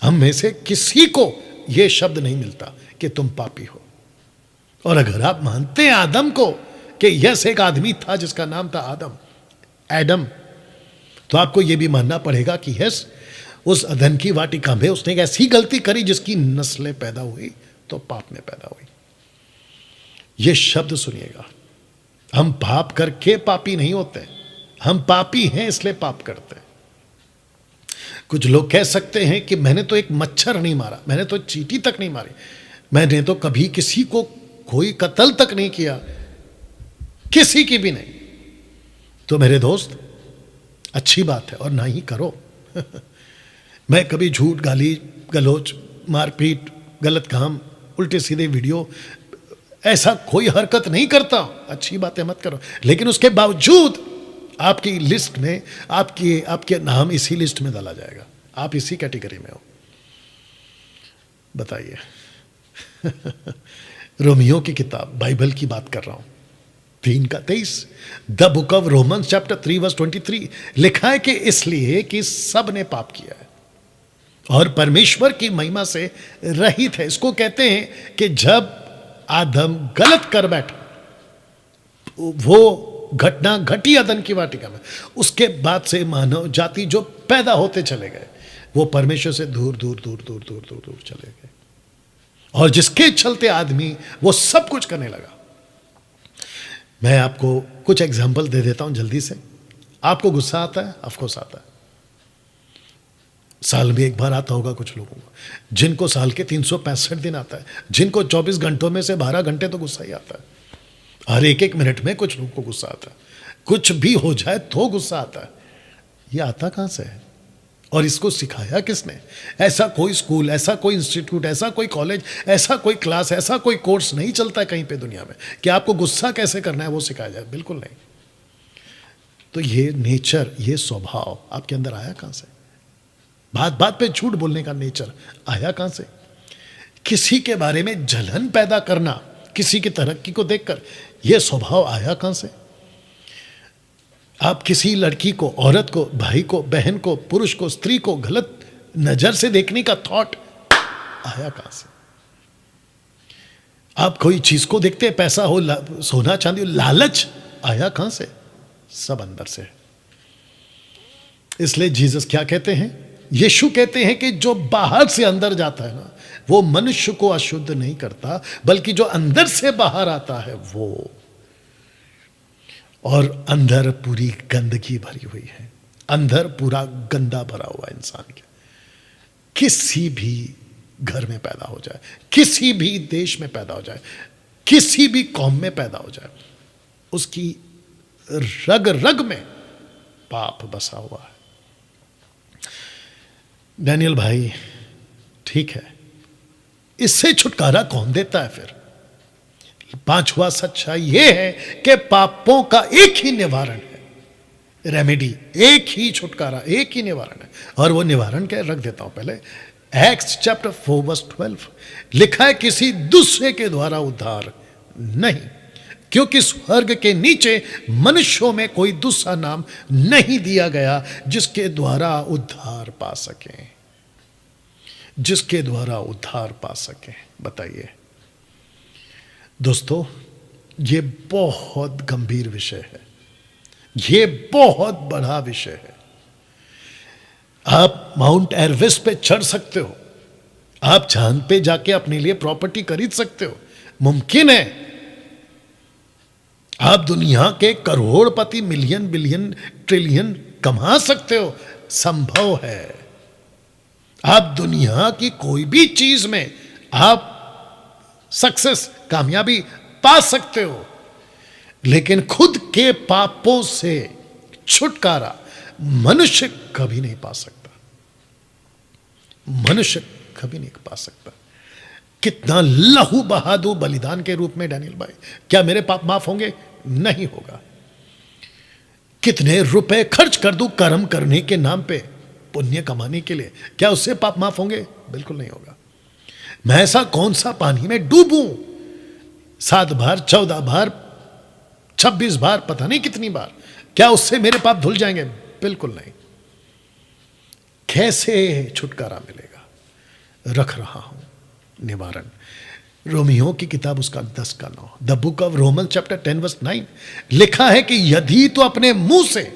हम में से किसी को यह शब्द नहीं मिलता कि तुम पापी हो। और अगर आप मानते हैं आदम को कि यस एक आदमी था जिसका नाम था एडम, तो आपको यह भी मानना पड़ेगा कि यस उस अदन की वाटिका में उसने एक ऐसी गलती करी जिसकी नस्लें पैदा हुई तो पाप में पैदा हुई। यह शब्द सुनिएगा, हम पाप करके पापी नहीं होते, हम पापी हैं इसलिए पाप करते हैं। कुछ लोग कह सकते हैं कि मैंने तो एक मच्छर नहीं मारा, मैंने तो चींटी तक नहीं मारी, मैंने तो कभी किसी को कोई कत्ल तक नहीं किया, किसी की भी नहीं। तो मेरे दोस्त, अच्छी बात है और ना ही करो। मैं कभी झूठ, गाली गलोच मारपीट, गलत काम, उल्टे सीधे वीडियो, ऐसा कोई हरकत नहीं करता, अच्छी बातें मत करो, लेकिन उसके बावजूद आपकी लिस्ट में आपके नाम इसी लिस्ट में डाला जाएगा, आप इसी कैटेगरी में हो। बताइए। रोमियो की किताब, बाइबल की बात कर रहा हूं, 3:23, the book of Romans chapter 3 verse 23 लिखा है कि इसलिए कि सब ने पाप किया है और परमेश्वर की महिमा से रहित है। इसको कहते हैं कि जब आदम गलत कर बैठा, वो घटना घटी अदन की वाटिका में, उसके बाद से मानव जाति जो पैदा होते चले गए वो परमेश्वर से दूर दूर दूर दूर दूर दूर दूर चले गए, और जिसके चलते आदमी वो सब कुछ करने लगा। मैं आपको कुछ एग्जाम्पल दे देता हूं जल्दी से। आपको गुस्सा आता है? ऑफकोर्स आता है, साल में एक बार आता होगा कुछ लोगों को, जिनको साल के 365 दिन आता है, जिनको 24 घंटों में से 12 घंटे तो गुस्सा ही आता है। हर एक मिनट में कुछ लोगों को गुस्सा आता है, कुछ भी हो जाए तो गुस्सा आता है। ये आता कहां से है और इसको सिखाया किसने? ऐसा कोई स्कूल, ऐसा कोई इंस्टीट्यूट, ऐसा कोई कॉलेज, ऐसा कोई क्लास, ऐसा कोई कोर्स नहीं चलता है कहीं पे दुनिया में कि आपको गुस्सा कैसे करना है वो सिखाया जाए, बिल्कुल नहीं। तो ये नेचर, ये स्वभाव आपके अंदर आया कहां से? बात बात पे झूठ बोलने का नेचर आया कहां से? किसी के बारे में जलन पैदा करना, किसी की तरक्की को देखकर, यह स्वभाव आया कहां से? आप किसी लड़की को, औरत को, भाई को, बहन को, पुरुष को, स्त्री को गलत नजर से देखने का थॉट आया कहां से? आप कोई चीज को देखते हैं, पैसा हो, सोना चांदी हो, लालच आया कहां से? सब अंदर से है। इसलिए जीसस क्या कहते हैं? यीशु कहते हैं कि जो बाहर से अंदर जाता है ना, वो मनुष्य को अशुद्ध नहीं करता, बल्कि जो अंदर से बाहर आता है वो। और अंदर पूरी गंदगी भरी हुई है, अंदर पूरा गंदा भरा हुआ इंसान के। किसी भी घर में पैदा हो जाए, किसी भी देश में पैदा हो जाए, किसी भी कौम में पैदा हो जाए, उसकी रग रग में पाप बसा हुआ है। डैनियल भाई, ठीक है, इससे छुटकारा कौन देता है फिर? पांचवा सच्चाई यह है कि पापों का एक ही निवारण है, रेमेडी, एक ही छुटकारा, एक ही निवारण है। और वो निवारण क्या रख देता हूं पहले। एक्ट्स चैप्टर 4 वर्स 12 लिखा है, किसी दूसरे के द्वारा उद्धार नहीं, क्योंकि स्वर्ग के नीचे मनुष्यों में कोई दूसरा नाम नहीं दिया गया जिसके द्वारा उद्धार पा सके, जिसके द्वारा उद्धार पा सके। बताइए दोस्तों, ये बहुत गंभीर विषय है, ये बहुत बड़ा विषय है। आप माउंट एवरेस्ट पे चढ़ सकते हो, आप चांद पे जाके अपने लिए प्रॉपर्टी खरीद सकते हो, मुमकिन है। आप दुनिया के करोड़पति, मिलियन, बिलियन, ट्रिलियन कमा सकते हो, संभव है। आप दुनिया की कोई भी चीज में आप सक्सेस, कामयाबी पा सकते हो, लेकिन खुद के पापों से छुटकारा मनुष्य कभी नहीं पा सकता, मनुष्य कभी नहीं पा सकता। कितना लहू बहा दूं बलिदान के रूप में डैनियल भाई, क्या मेरे पाप माफ होंगे? नहीं होगा। कितने रुपए खर्च कर दूं कर्म करने के नाम पे, पुण्य कमाने के लिए, क्या उससे पाप माफ होंगे? बिल्कुल नहीं होगा। मैं ऐसा कौन सा पानी में डूबूं 7 बार, 14 बार, 26 बार, पता नहीं कितनी बार, क्या उससे मेरे पाप धुल जाएंगे? बिल्कुल नहीं। कैसे छुटकारा मिलेगा? रख रहा हूं निवारण। रोमियो की किताब उसका 10:9, the book of Romans chapter 10 verse 9 लिखा है कि यदि तो अपने मुंह से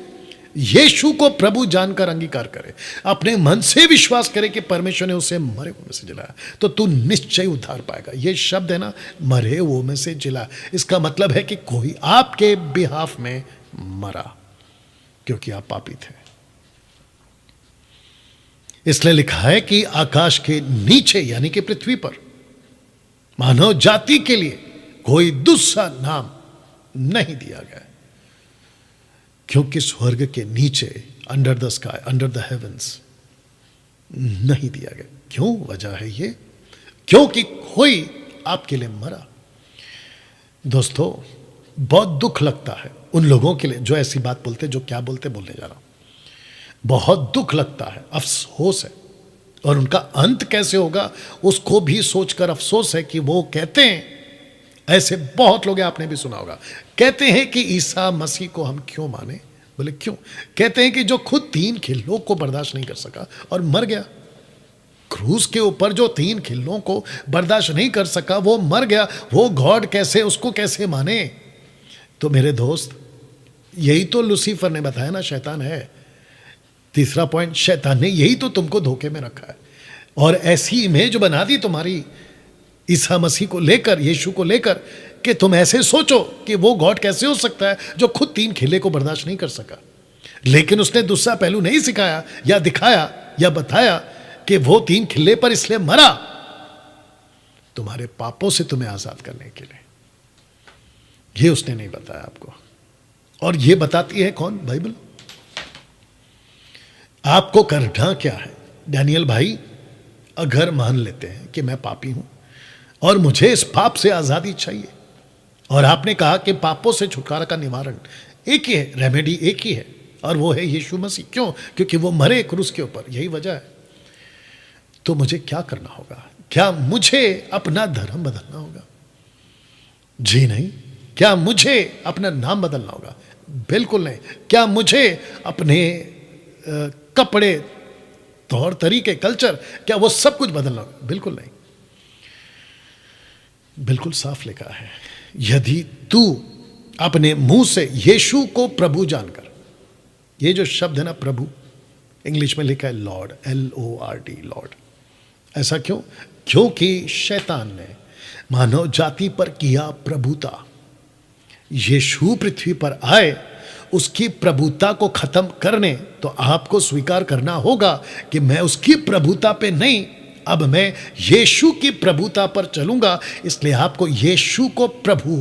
यीशु को प्रभु जानकर अंगीकार करे, अपने मन से विश्वास करे कि परमेश्वर ने उसे मरे हुए में से जिलाया, तो तू निश्चय उद्धार पाएगा। ये शब्द है ना, मरे हुए में से जिला, इसका मतलब है कि कोई आपके बिहाफ में मरा, क्योंकि आप पापी थे। इसलिए लिखा है कि आकाश के नीचे यानी कि पृथ्वी पर मानव जाति के लिए कोई दूसरा नाम नहीं दिया गया, क्योंकि स्वर्ग के नीचे, under the sky, under the heavens, नहीं दिया गया। क्यों? वजह है ये, क्योंकि कोई आपके लिए मरा। दोस्तों, बहुत दुख लगता है उन लोगों के लिए जो ऐसी बात बोलते, जो क्या बोलते बोलने जा रहा हूं। बहुत दुख लगता है, अफसोस है, और उनका अंत कैसे होगा उसको भी सोचकर अफसोस है कि वो कहते हैं, ऐसे बहुत लोग हैं, आपने भी सुना होगा, कहते हैं कि ईसा मसीह को हम क्यों माने। बोले क्यों? कहते हैं कि जो खुद 3 खिल्लों को बर्दाश्त नहीं कर सका और मर गया, क्रूस के ऊपर जो 3 खिल्लों को बर्दाश्त नहीं कर सका वो मर गया, वो गॉड कैसे, उसको कैसे माने? तो मेरे दोस्त, यही तो लूसीफर ने बताया ना, शैतान है। तीसरा पॉइंट, शैतान ने यही तो तुमको धोखे में रखा है और ऐसी इमेज बना दी तुम्हारी ईसा मसीह को लेकर, यीशु को लेकर, कि तुम ऐसे सोचो कि वो गॉड कैसे हो सकता है जो खुद 3 खिल्ले को बर्दाश्त नहीं कर सका। लेकिन उसने दूसरा पहलू नहीं सिखाया या दिखाया या बताया कि वो 3 खिल्ले पर इसलिए मरा तुम्हारे पापों से तुम्हें आजाद करने के लिए। ये उसने नहीं बताया आपको। और ये बताती है कौन? बाइबल। आपको करना क्या है? डैनियल भाई, अगर मान लेते हैं कि मैं पापी हूं और मुझे इस पाप से आजादी चाहिए, और आपने कहा कि पापों से छुटकारा का निवारण एक ही है, रेमेडी एक ही है, और वो है यीशु मसीह। क्यों? क्योंकि वो मरे क्रूस के ऊपर, यही वजह है। तो मुझे क्या करना होगा? क्या मुझे अपना धर्म बदलना होगा? जी नहीं। क्या मुझे अपना नाम बदलना होगा? बिल्कुल नहीं। क्या मुझे अपने कपड़े, तौर तरीके, कल्चर, क्या वो सब कुछ बदलना होगा? बिल्कुल नहीं। बिल्कुल साफ लिखा है, यदि तू अपने मुंह से यीशु को प्रभु जानकर, ये जो शब्द है ना प्रभु, इंग्लिश में लिखा है लॉर्ड, LORD, लॉर्ड। ऐसा क्यों? क्योंकि शैतान ने मानव जाति पर किया प्रभुता। यीशु पृथ्वी पर आए उसकी प्रभुता को खत्म करने, तो आपको स्वीकार करना होगा कि मैं उसकी प्रभुता पे नहीं, अब मैं यीशु की प्रभुता पर चलूंगा। इसलिए आपको यीशु को प्रभु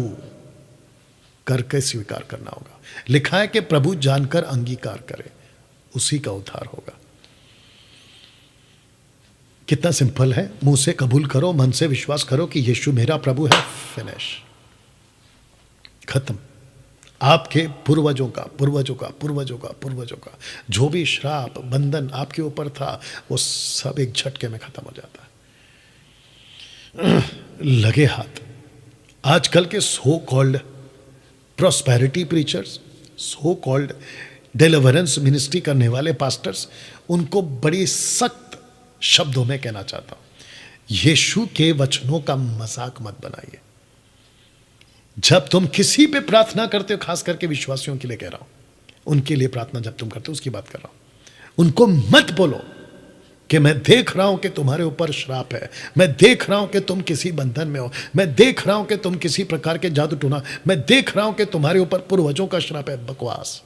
करके स्वीकार करना होगा। लिखा है कि प्रभु जानकर अंगीकार करे, उसी का उद्धार होगा। कितना सिंपल है, मुंह से कबूल करो, मन से विश्वास करो कि यीशु मेरा प्रभु है, फिनिश, खत्म। आपके पूर्वजों का पूर्वजों का पूर्वजों का पूर्वजों का जो भी श्राप बंधन आपके ऊपर था, वो सब एक झटके में खत्म हो जाता है। लगे हाथ आजकल के so called prosperity preachers, so called deliverance ministry करने वाले पास्टर्स, उनको बड़ी सख्त शब्दों में कहना चाहता हूं, यीशु के वचनों का मजाक मत बनाइए। जब तुम किसी पे प्रार्थना करते हो, खास करके विश्वासियों के लिए कह रहा हूं, उनके लिए प्रार्थना जब तुम करते हो उसकी बात कर रहा हूं, उनको मत बोलो कि मैं देख रहा हूं कि तुम्हारे ऊपर श्राप है, मैं देख रहा हूं कि तुम किसी बंधन में हो, मैं देख रहा हूं कि तुम किसी प्रकार के जादू टोना, मैं देख रहा हूं कि तुम्हारे ऊपर पूर्वजों का श्राप है। बकवास।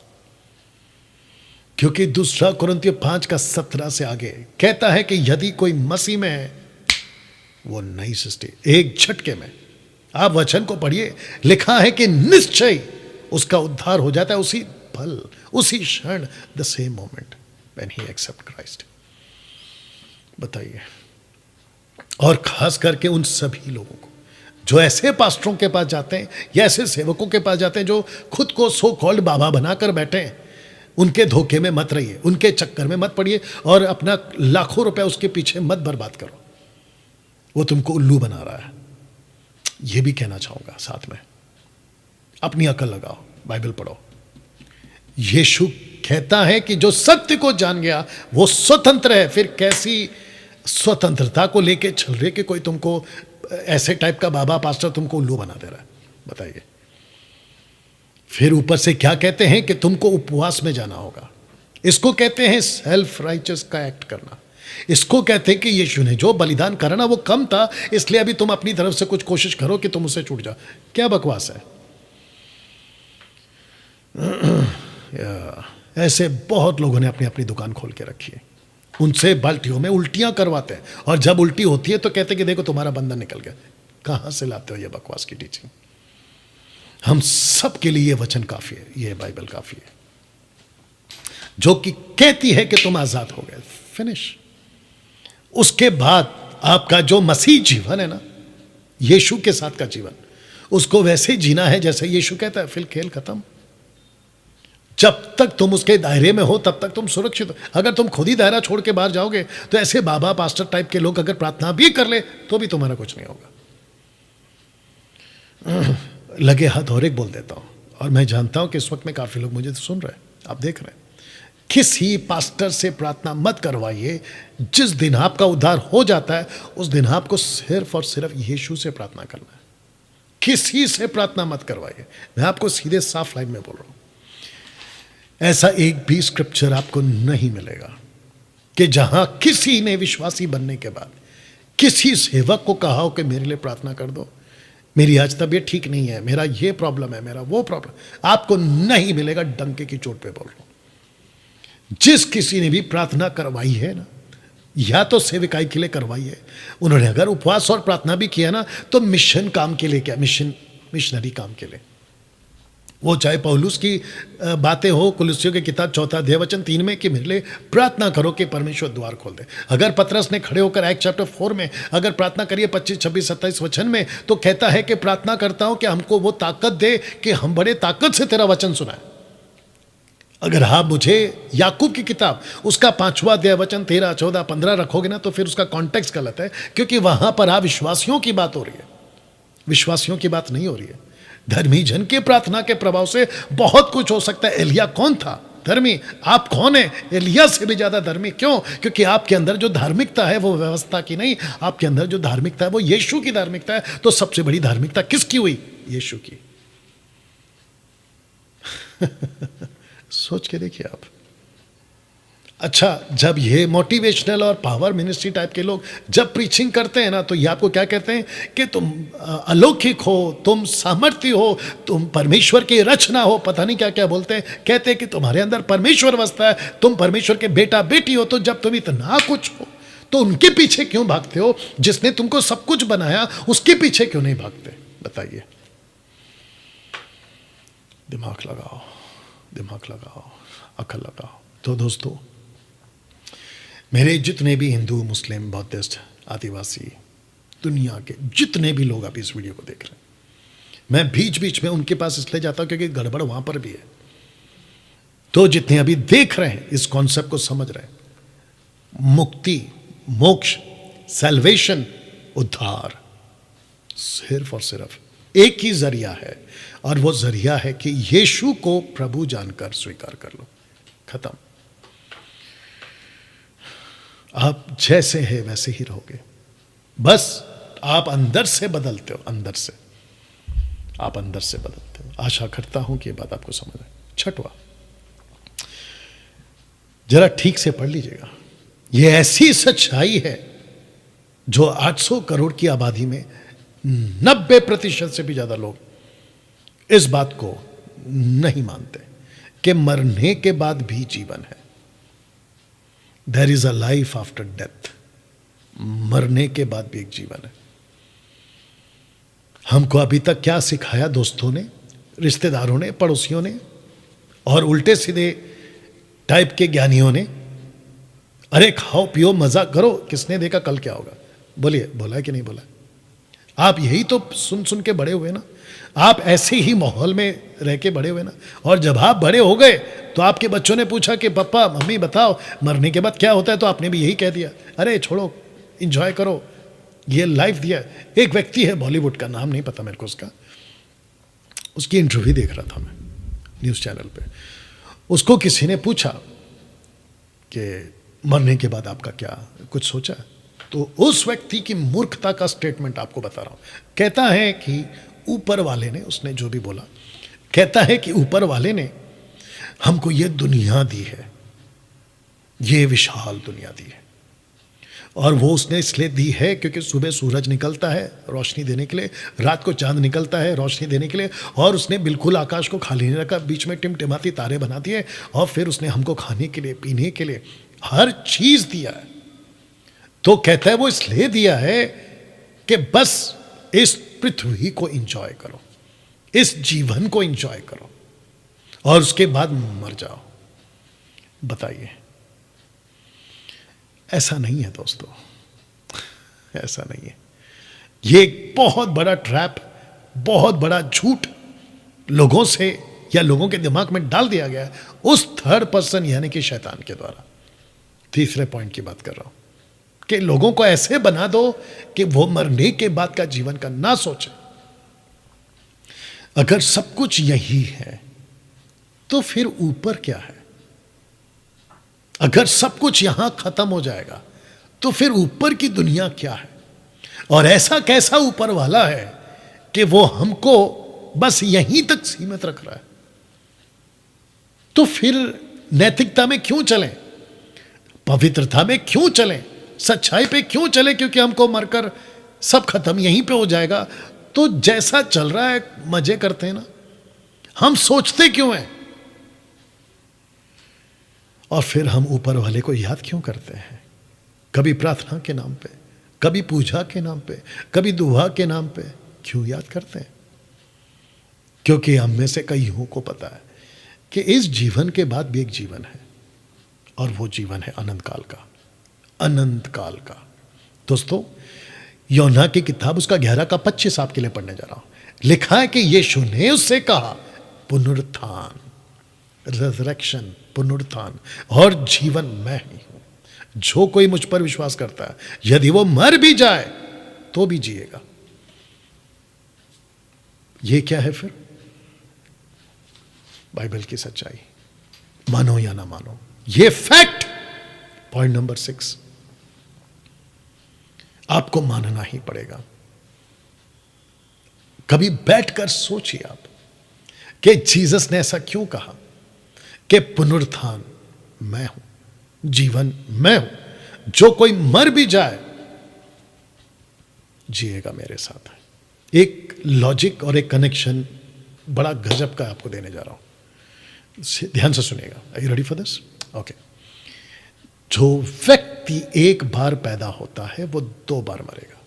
क्योंकि 2 कुरिन्थियों 5:17 से आगे कहता है कि यदि कोई मसीह में है वो नई सृष्टि। एक झटके में आप वचन को पढ़िए, लिखा है कि निश्चय उसका उद्धार हो जाता है उसी पल, उसी क्षण, the same moment when he accept Christ. बताइए। और खास करके उन सभी लोगों को जो ऐसे पास्टरों के पास जाते हैं या ऐसे सेवकों के पास जाते हैं जो खुद को सो कॉल्ड बाबा बनाकर बैठे हैं, उनके धोखे में मत रहिए, उनके चक्कर में मत पड़िए और अपना लाखों रुपया उसके पीछे मत बर्बाद करो। वो तुमको उल्लू बना रहा है। ये भी कहना चाहूंगा साथ में, अपनी अकल लगाओ, बाइबल पढ़ो। यीशु कहता है कि जो सत्य को जान गया वो स्वतंत्र है। फिर कैसी स्वतंत्रता को लेके चल रहे कि कोई तुमको ऐसे टाइप का बाबा पास्टर तुमको उल्लू बना दे रहा है? बताइए। फिर ऊपर से क्या कहते हैं कि तुमको उपवास में जाना होगा। इसको कहते हैं सेल्फ राइचस का एक्ट करना। इसको कहते हैं कि यीशु ने जो बलिदान करना वो कम था, इसलिए अभी तुम अपनी तरफ से कुछ कोशिश करो कि तुम उससे छूट जाओ। क्या बकवास है। ऐसे बहुत लोगों ने अपनी अपनी दुकान खोल के रखी है, उनसे बाल्टियों में उल्टियां करवाते हैं, और जब उल्टी होती है तो कहते हैं कि देखो तुम्हारा बंधन निकल गया। कहां से लाते हो ये बकवास की टीचिंग? हम सब के लिए ये वचन काफी है, ये बाइबल काफी है, जो कि कहती है कि तुम आजाद हो गए। फिनिश। उसके बाद आपका जो मसीह जीवन है ना, यीशु के साथ का जीवन, उसको वैसे जीना है जैसे यीशु कहता है, फिर खेल खत्म। जब तक तुम उसके दायरे में हो तब तक तुम सुरक्षित हो। अगर तुम खुद ही दायरा छोड़ के बाहर जाओगे तो ऐसे बाबा पास्टर टाइप के लोग अगर प्रार्थना भी कर ले तो भी तुम्हारा कुछ नहीं होगा। लगे हाथ और एक बोल देता हूं, और मैं जानता हूं कि इस वक्त में काफी लोग मुझे सुन रहे हैं, आप देख रहे हैं। किसी पास्टर से प्रार्थना मत करवाइए। जिस दिन आपका उद्धार हो जाता है उस दिन आपको सिर्फ और सिर्फ यीशु से प्रार्थना करना है। किसी से प्रार्थना मत करवाइए। मैं आपको सीधे साफ लाइन में बोल रहा हूं, ऐसा एक भी स्क्रिप्चर आपको नहीं मिलेगा कि जहां किसी ने विश्वासी बनने के बाद किसी सेवक को कहा हो कि मेरे लिए प्रार्थना कर दो, मेरी आज तबीयत ठीक नहीं है, मेरा ये प्रॉब्लम है, मेरा वो प्रॉब्लम। आपको नहीं मिलेगा, डंके की चोट पे बोल रहा हूं। जिस किसी ने भी प्रार्थना करवाई है ना, या तो सेविकाई के लिए करवाई है, उन्होंने अगर उपवास और प्रार्थना भी किया ना तो मिशन काम के लिए किया, मिशनरी काम के लिए। वो चाहे पौलुस की बातें हो कुलुस्सियों की किताब 4 अध्याय वचन 3 में कि मेरे लिए प्रार्थना करो कि परमेश्वर द्वार खोल दे। अगर पतरस ने खड़े होकर एक्ट चैप्टर 4 में अगर प्रार्थना करिए 25, 26, 27 वचन में, तो कहता है कि प्रार्थना करता हूं कि हमको वो ताकत दे कि हम बड़े ताकत से तेरा वचन सुनाए। अगर आप मुझे याकूब की किताब उसका 5वां अध्याय वचन 13, 14, 15 रखोगे ना तो फिर उसका कॉन्टेक्स्ट गलत है, क्योंकि वहां पर आप विश्वासियों की बात हो रही है, विश्वासियों की बात नहीं हो रही है। धर्मी जन के प्रार्थना के प्रभाव से बहुत कुछ हो सकता है। एलिया कौन था? धर्मी। आप कौन है? एलिया से भी ज्यादा धर्मी। क्यों? क्योंकि आपके अंदर जो धार्मिकता है वो व्यवस्था की नहीं, आपके अंदर जो धार्मिकता है वो यीशु की धार्मिकता है। तो सबसे बड़ी धार्मिकता किसकी हुई? यीशु की। सोच के देखिए आप। अच्छा, जब ये मोटिवेशनल और पावर मिनिस्ट्री टाइप के लोग जब प्रीचिंग करते हैं ना, तो ये आपको क्या कहते हैं कि तुम अलौकिक हो, तुम सामर्थ्य हो, तुम परमेश्वर की रचना हो, पता नहीं क्या क्या बोलते हैं। कहते हैं कि तुम्हारे अंदर परमेश्वर बसता है, तुम परमेश्वर के बेटा बेटी हो। तो जब तुम इतना कुछ हो तो उनके पीछे क्यों भागते हो? जिसने तुमको सब कुछ बनाया उसके पीछे क्यों नहीं भागते? बताइए। दिमाग लगाओ, दिमाग लगाओ, अकल लगाओ। तो दोस्तों, मेरे जितने भी हिंदू, मुस्लिम, बौद्धिस्ट, आदिवासी, दुनिया के जितने भी लोग आप इस वीडियो को देख रहे हैं, मैं बीच बीच में उनके पास इसलिए जाता हूं क्योंकि गड़बड़ वहां पर भी है। तो जितने अभी देख रहे हैं, इस कॉन्सेप्ट को समझ रहे हैं, मुक्ति, मोक्ष, सैल्वेशन, उद्धार सिर्फ और सिर्फ एक ही जरिया है, और वो जरिया है कि यीशु को प्रभु जानकर स्वीकार कर लो। खत्म। आप जैसे हैं वैसे ही रहोगे, बस आप अंदर से बदलते हो, अंदर से आप अंदर से बदलते हो। आशा करता हूं कि ये बात आपको समझ आए। छठवां, जरा ठीक से पढ़ लीजिएगा। ये ऐसी सच्चाई है जो 800 करोड़ की आबादी में 90% से भी ज्यादा लोग इस बात को नहीं मानते कि मरने के बाद भी जीवन है। There is a life after death. मरने के बाद भी एक जीवन है। हमको अभी तक क्या सिखाया दोस्तों ने, रिश्तेदारों ने, पड़ोसियों ने और उल्टे सीधे टाइप के ज्ञानियों ने? अरे खाओ पियो मजा करो, किसने देखा कल क्या होगा? बोलिए, बोला है कि नहीं बोला? आप यही तो सुन सुन के बड़े हुए ना, आप ऐसे ही माहौल में रह के बड़े हुए ना। और जब आप बड़े हो गए तो आपके बच्चों ने पूछा कि पापा मम्मी बताओ मरने के बाद क्या होता है, तो आपने भी यही कह दिया, अरे छोड़ो, एंजॉय करो, ये लाइफ दिया। एक व्यक्ति है बॉलीवुड का, नाम नहीं पता मेरे को उसका, उसकी इंटरव्यू देख रहा था मैं न्यूज़ चैनल पे। उसको किसी ने पूछा कि मरने के बाद आपका क्या कुछ सोचा? तो उस व्यक्ति की मूर्खता का स्टेटमेंट आपको बता रहा हूं। कहता है कि ऊपर वाले ने, उसने जो भी बोला, कहता है कि ऊपर वाले ने हमको ये दुनिया दी है, ये विशाल दुनिया दी है, और वो उसने इसलिए दी है क्योंकि सुबह सूरज निकलता है रोशनी देने के लिए, रात को चांद निकलता है रोशनी देने के लिए, और उसने बिल्कुल आकाश को खाली नहीं रखा, बीच में टिमटिमाती तारे बना दिए, और फिर उसने हमको खाने के लिए, पीने के लिए हर चीज दिया है। तो कहता है वो इसलिए दिया है कि बस इस पृथ्वी को एंजॉय करो, इस जीवन को एंजॉय करो, और उसके बाद मर जाओ। बताइए, ऐसा नहीं है दोस्तों। ऐसा नहीं है। ये एक बहुत बड़ा ट्रैप, बहुत बड़ा झूठ लोगों से या लोगों के दिमाग में डाल दिया गया है उस थर्ड पर्सन यानी कि शैतान के द्वारा। तीसरे पॉइंट की बात कर रहा हूं कि लोगों को ऐसे बना दो कि वो मरने के बाद का जीवन का ना सोचे। अगर सब कुछ यही है तो फिर ऊपर क्या है? अगर सब कुछ यहां खत्म हो जाएगा तो फिर ऊपर की दुनिया क्या है? और ऐसा कैसा ऊपर वाला है कि वो हमको बस यहीं तक सीमित रख रहा है? तो फिर नैतिकता में क्यों चलें? पवित्रता में क्यों चलें? सच्चाई पे क्यों चलें? क्योंकि हमको मरकर सब खत्म यहीं पे हो जाएगा। तो जैसा चल रहा है मजे करते हैं ना, हम सोचते क्यों हैं? और फिर हम ऊपर वाले को याद क्यों करते हैं? कभी प्रार्थना के नाम पे, कभी पूजा के नाम पे, कभी दुआ के नाम पे क्यों याद करते हैं? क्योंकि हम में से कईयों को पता है कि इस जीवन के बाद भी एक जीवन है, और वो जीवन है अनंत काल का। अनंत काल का। दोस्तों, योना की किताब उसका 11 का 25 आपके लिए पढ़ने जा रहा हूं। लिखा है कि यीशु ने उससे कहा, पुनरुत्थान, रिजरेक्शन, पुनरुत्थान और जीवन मैं ही हूं। जो कोई मुझ पर विश्वास करता है, यदि वो मर भी जाए तो भी जिएगा। ये क्या है फिर? बाइबल की सच्चाई, मानो या ना मानो, ये फैक्ट। पॉइंट नंबर 6, आपको मानना ही पड़ेगा। कभी बैठकर सोचिए आप कि जीसस ने ऐसा क्यों कहा कि पुनरुत्थान मैं हूं, जीवन मैं हूं। जो कोई मर भी जाए जिएगा मेरे साथ। एक लॉजिक और एक कनेक्शन बड़ा गजब का आपको देने जा रहा हूं, ध्यान से सुनिएगा। Are you ready for this? Okay. जो व्यक्ति एक बार पैदा होता है वो 2 बार मरेगा,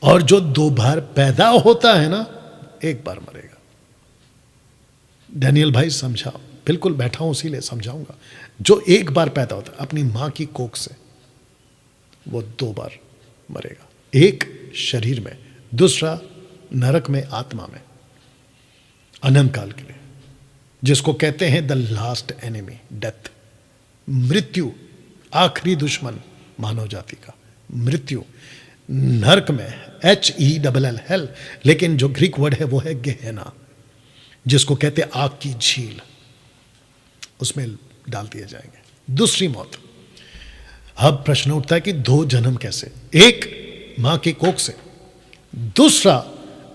और जो 2 बार पैदा होता है ना, 1 बार मरेगा। डैनियल भाई समझाओ। बिल्कुल बैठा हूं इसीलिए समझाऊंगा। जो 1 बार पैदा होता है अपनी मां की कोख से, वो 2 बार मरेगा। एक शरीर में, दूसरा नरक में, आत्मा में, अनंत काल के लिए, जिसको कहते हैं द लास्ट एनिमी, डेथ, मृत्यु, आखिरी दुश्मन मानव जाति का, मृत्यु। नरक में HELL, हेल, लेकिन जो ग्रीक वर्ड है वो है गेहेना, जिसको कहते हैं आग की झील, उसमें डाल दिए जाएंगे। दूसरी मौत। अब प्रश्न उठता है कि 2 जन्म कैसे? एक मां की कोख से, दूसरा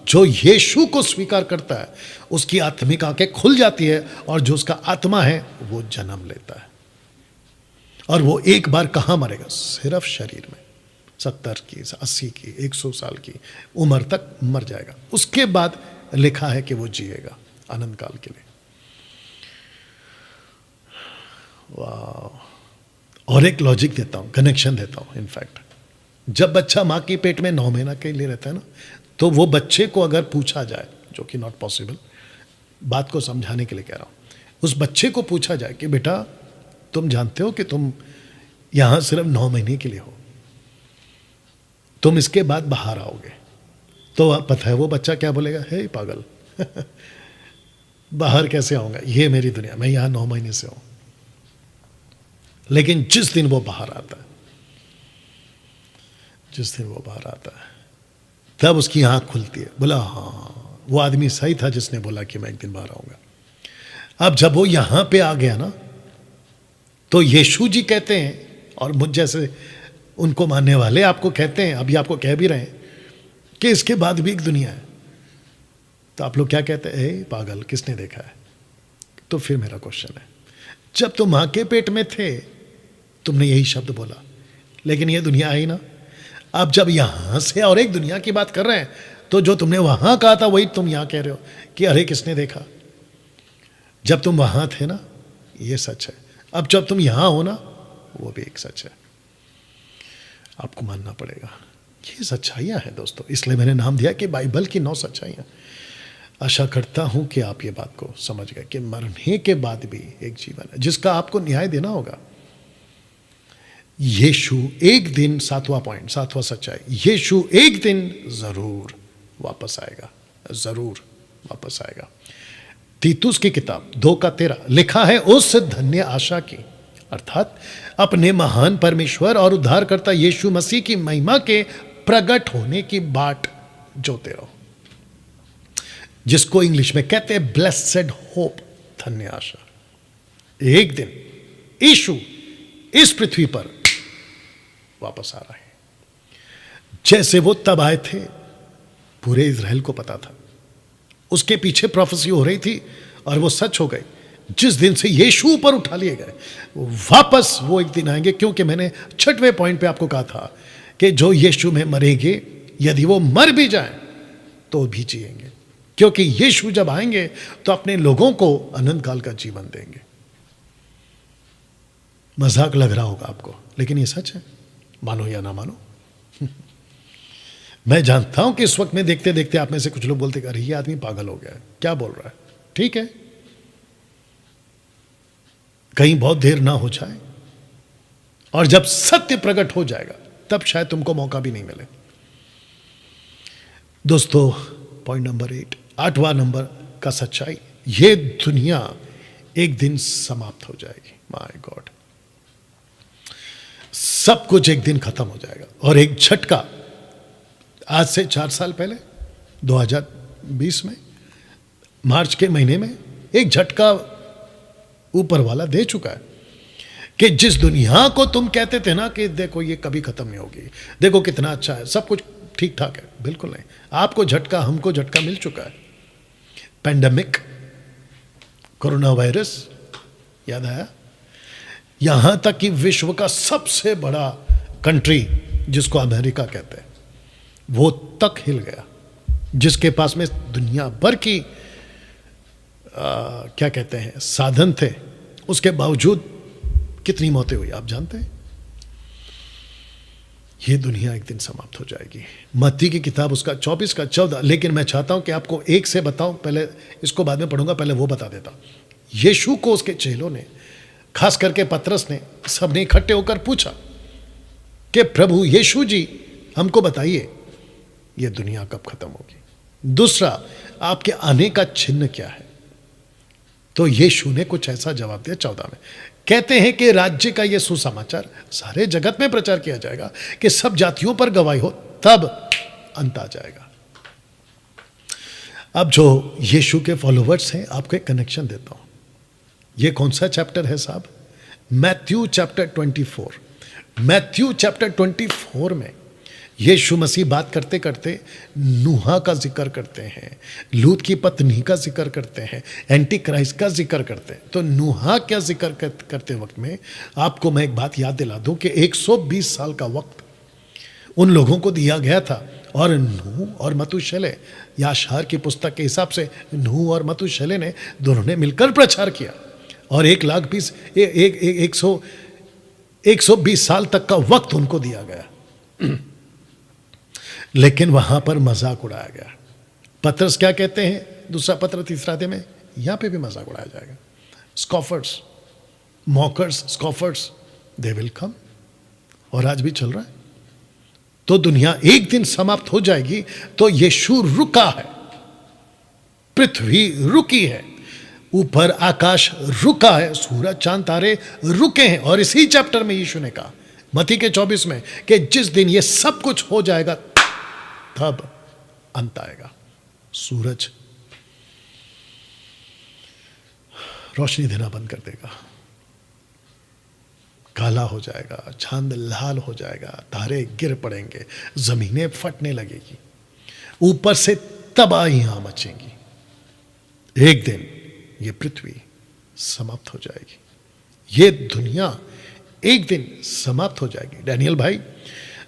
जो यीशु को स्वीकार करता है उसकी आत्मिक आंखें खुल जाती है, और जो उसका आत्मा है वो जन्म लेता है। और वो 1 बार कहां मरेगा? सिर्फ शरीर में। 70 की, 80 की, 100 साल की उम्र तक मर जाएगा। उसके बाद लिखा है कि वो जिएगा अनंत काल के लिए। वाह। और एक लॉजिक देता हूं, कनेक्शन देता हूं। इनफैक्ट जब बच्चा मां के पेट में 9 महीना के लिए रहता है ना, तो वो बच्चे को अगर पूछा जाए, जो कि नॉट पॉसिबल, बात को समझाने के लिए कह रहा हूं, उस बच्चे को पूछा जाए कि बेटा तुम जानते हो कि तुम यहां सिर्फ 9 महीने के लिए हो, तुम इसके बाद बाहर आओगे, तो पता है वो बच्चा क्या बोलेगा? हे पागल बाहर कैसे आऊंगा? ये मेरी दुनिया, मैं यहां 9 महीने से हूं। लेकिन जिस दिन वो बाहर आता है, जिस दिन वो बाहर आता है, तब उसकी आंख खुलती है। बोला हाँ, वो आदमी सही था जिसने बोला कि मैं एक दिन बाहर आऊंगा। अब जब वो यहां पे आ गया ना, तो यीशु जी कहते हैं, और मुझ जैसे उनको मानने वाले आपको कहते हैं, अभी आपको कह भी रहे हैं कि इसके बाद भी एक दुनिया है। तो आप लोग क्या कहते हैं? ए पागल, किसने देखा है? तो फिर मेरा क्वेश्चन है, जब तुम मां के पेट में थे तुमने यही शब्द बोला, लेकिन ये दुनिया आई ना। अब जब यहां से और एक दुनिया की बात कर रहे हैं, तो जो तुमने वहां कहा था वही तुम यहां कह रहे हो कि अरे किसने देखा? जब तुम वहां थे ना, ये सच है। अब जब तुम यहां हो ना, वो भी एक सच है। आपको मानना पड़ेगा। ये सच्चाइयां हैं दोस्तों, इसलिए मैंने नाम दिया कि बाइबल की 9 सच्चाइयां। आशा करता हूं कि आप ये बात को समझ गए कि मरने के बाद भी एक जीवन है जिसका आपको न्याय देना होगा। यीशु एक दिन, सातवां पॉइंट, सातवां सच्चाई, यीशु एक दिन जरूर वापस आएगा, जरूर वापस आएगा। तीतुस की किताब 2:13 लिखा है, उस धन्य आशा की, अर्थात अपने महान परमेश्वर और उद्धारकर्ता यीशु मसीह की महिमा के प्रकट होने की बाट जोते रहो, जिसको इंग्लिश में कहते हैं ब्लेसेड होप, धन्य आशा। एक दिन यीशु इस पृथ्वी पर वापस आ रहा है, जैसे वो तब आए थे पूरे इज़राइल को पता था, उसके पीछे प्रोफेसी हो रही थी और वो सच हो गई। जिस दिन से यीशु ऊपर उठा लिए गए, वापस वो एक दिन आएंगे, क्योंकि मैंने 6वें पॉइंट पे आपको कहा था कि जो यीशु में मरेंगे, यदि वो मर भी जाएं तो भी जिएंगे, क्योंकि यीशु जब आएंगे तो अपने लोगों को अनंत काल का जीवन देंगे। मजाक लग रहा होगा आपको, लेकिन ये सच है, मानो या ना मानो। मैं जानता हूं कि इस वक्त में देखते देखते आप में से कुछ लोग बोलते अरे ये आदमी पागल हो गया है, क्या बोल रहा है। ठीक है, कहीं बहुत देर ना हो जाए और जब सत्य प्रकट हो जाएगा तब शायद तुमको मौका भी नहीं मिले। दोस्तों, पॉइंट नंबर 8, 8वां नंबर का सच्चाई, ये दुनिया एक दिन समाप्त हो जाएगी। माय गॉड, सब कुछ एक दिन खत्म हो जाएगा और एक झटका, आज से 4 साल पहले 2020 में मार्च के महीने में एक झटका ऊपर वाला दे चुका है कि जिस दुनिया को तुम कहते थे ना कि देखो ये कभी खत्म नहीं होगी, देखो कितना अच्छा है, सब कुछ ठीक ठाक है, बिल्कुल नहीं। आपको झटका, हमको झटका मिल चुका है। पेंडेमिक, कोरोना वायरस, याद आया? यहां तक कि विश्व का सबसे बड़ा कंट्री जिसको अमेरिका कहते हैं, वो तक हिल गया, जिसके पास में दुनिया भर की क्या कहते हैं साधन थे, उसके बावजूद कितनी मौतें हुई आप जानते हैं। ये दुनिया एक दिन समाप्त हो जाएगी। मत्ती की किताब उसका 24:14, लेकिन मैं चाहता हूं कि आपको एक से बताऊं, पहले इसको बाद में पढ़ूंगा, पहले वो बता देता। यीशु को उसके चेलों ने, खास करके पतरस ने, सबने इकट्ठे होकर पूछा कि प्रभु यीशु जी हमको बताइए ये दुनिया कब खत्म होगी, दूसरा आपके आने का चिन्ह क्या है। तो यीशु ने कुछ ऐसा जवाब दिया 14 में, कहते हैं कि राज्य का यह सुसमाचार सारे जगत में प्रचार किया जाएगा कि सब जातियों पर गवाही हो, तब अंत आ जाएगा। अब जो यीशु के फॉलोवर्स हैं, आपको एक कनेक्शन देता हूं। ये कौन सा चैप्टर है साहब? Matthew chapter 24। मैथ्यू चैप्टर 24 में यीशु मसीह बात करते करते नूहा का जिक्र करते हैं, लूत की पत्नी का जिक्र करते हैं, एंटी क्राइस्ट का जिक्र करते हैं। तो नूहा क्या जिक्र करते वक्त में आपको मैं एक बात याद दिला दूं कि 120 साल का वक्त उन लोगों को दिया गया था, और नूह और मथुशेलह, याशार की पुस्तक के हिसाब से नूह और मथुशेलह ने दोनों ने मिलकर प्रचार किया, और 120 साल तक का वक्त उनको दिया गया। लेकिन वहां पर मजाक उड़ाया गया। पतरस क्या कहते हैं, दूसरा पत्र 3 अध्याय में, यहां पे भी मजाक उड़ाया जाएगा। स्कॉफर्स, मॉकर्स, स्कॉफर्स, दे विल कम, और आज भी चल रहा है। तो दुनिया एक दिन समाप्त हो जाएगी। तो यीशु रुका है, पृथ्वी रुकी है, ऊपर आकाश रुका है, सूरज चांद तारे रुके हैं। और इसी चैप्टर में यीशु ने कहा मत्ती के 24 में कि जिस दिन ये सब कुछ हो जाएगा तब अंत आएगा। सूरज रोशनी देना बंद कर देगा, काला हो जाएगा, चांद लाल हो जाएगा, तारे गिर पड़ेंगे, जमीनें फटने लगेगी, ऊपर से तबाहियां मचेंगी। एक दिन ये पृथ्वी समाप्त हो जाएगी, ये दुनिया एक दिन समाप्त हो जाएगी। डैनियल भाई,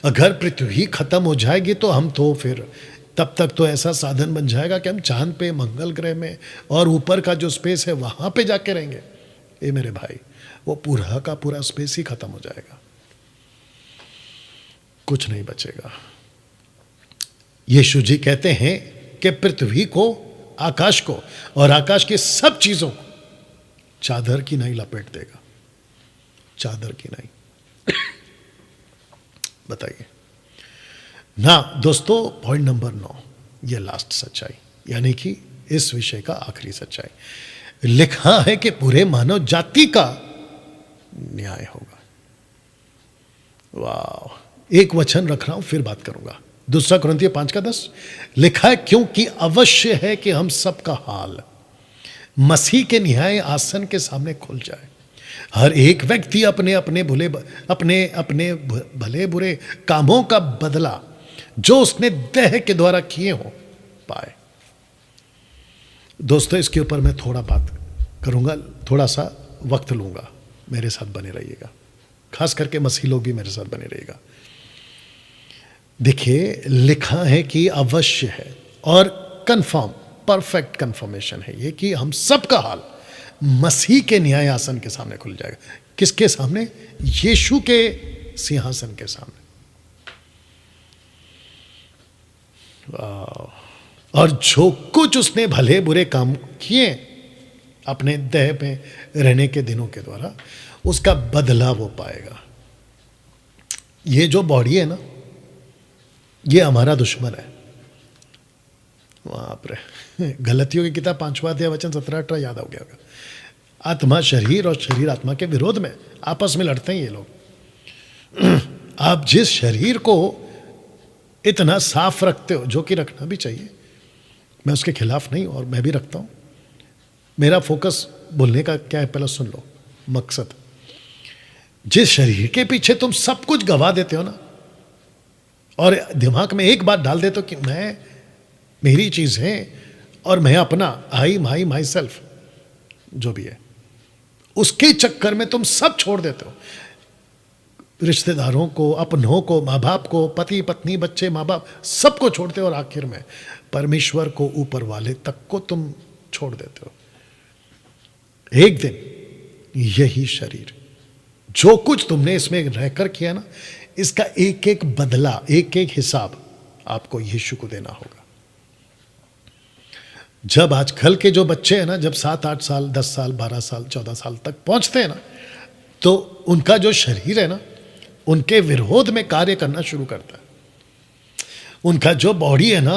अगर पृथ्वी खत्म हो जाएगी तो हम तो फिर तब तक तो ऐसा साधन बन जाएगा कि हम चांद पे, मंगल ग्रह में और ऊपर का जो स्पेस है वहां पे जाके रहेंगे। ये मेरे भाई, वो पूरा का पूरा स्पेस ही खत्म हो जाएगा, कुछ नहीं बचेगा। यीशु जी कहते हैं कि पृथ्वी को, आकाश को और आकाश की सब चीजों को चादर की नहीं लपेट देगा, चादर की नहीं। बताइए ना दोस्तों। पॉइंट नंबर 9, ये लास्ट सच्चाई, यानी कि इस विषय का आखिरी सच्चाई। लिखा है कि पूरे मानव जाति का न्याय होगा। वाह, एक वचन रख रहा हूं, फिर बात करूंगा। 2 कुरिन्थियों 5:10 लिखा है, क्योंकि अवश्य है कि हम सबका हाल मसीह के न्याय आसन के सामने खुल जाए। हर एक व्यक्ति अपने अपने भले बुरे कामों का बदला जो उसने देह के द्वारा किए हो पाए। दोस्तों, इसके ऊपर मैं थोड़ा बात करूंगा, थोड़ा सा वक्त लूंगा, मेरे साथ बने रहिएगा। खास करके मसीह लोग भी मेरे साथ बने रहिएगा। देखिए, लिखा है कि अवश्य है और कंफर्म, परफेक्ट कंफर्मेशन है ये कि हम सबका हाल मसीह के न्याय आसन के सामने खुल जाएगा। किसके सामने? यीशु के सिंहासन के सामने। और जो कुछ उसने भले बुरे काम किए अपने देह में रहने के दिनों के द्वारा, उसका बदला वो पाएगा। ये जो बॉडी है ना, ये हमारा दुश्मन है। वहां पर गलतियों की किताब 5वां अध्याय वचन 17-18 याद हो गया। आत्मा शरीर और शरीर आत्मा के विरोध में आपस में लड़ते हैं ये लोग। आप जिस शरीर को इतना साफ रखते हो, जो कि रखना भी चाहिए, मैं उसके खिलाफ नहीं, और मैं भी रखता हूं। मेरा फोकस बोलने का क्या है, पहले सुन लो मकसद। जिस शरीर के पीछे तुम सब कुछ गवा देते हो ना, और दिमाग में एक बात डाल देते हो कि मैं, मेरी चीज है और मैं अपना, माई सेल्फ, जो भी है, उसके चक्कर में तुम सब छोड़ देते हो। रिश्तेदारों को, अपनों को, माँ बाप को, पति पत्नी, बच्चे, माँ बाप, सबको छोड़ते हो, और आखिर में परमेश्वर को, ऊपर वाले तक को तुम छोड़ देते हो। एक दिन यही शरीर, जो कुछ तुमने इसमें रहकर किया ना, इसका एक एक बदला, एक एक हिसाब आपको यीशु को देना होगा। जब आजकल के जो बच्चे हैं ना, जब 7-8 साल, 10 साल, 12 साल, 14 साल तक पहुंचते हैं ना, तो उनका जो शरीर है ना, उनके विरोध में कार्य करना शुरू करता है। उनका जो बॉडी है ना,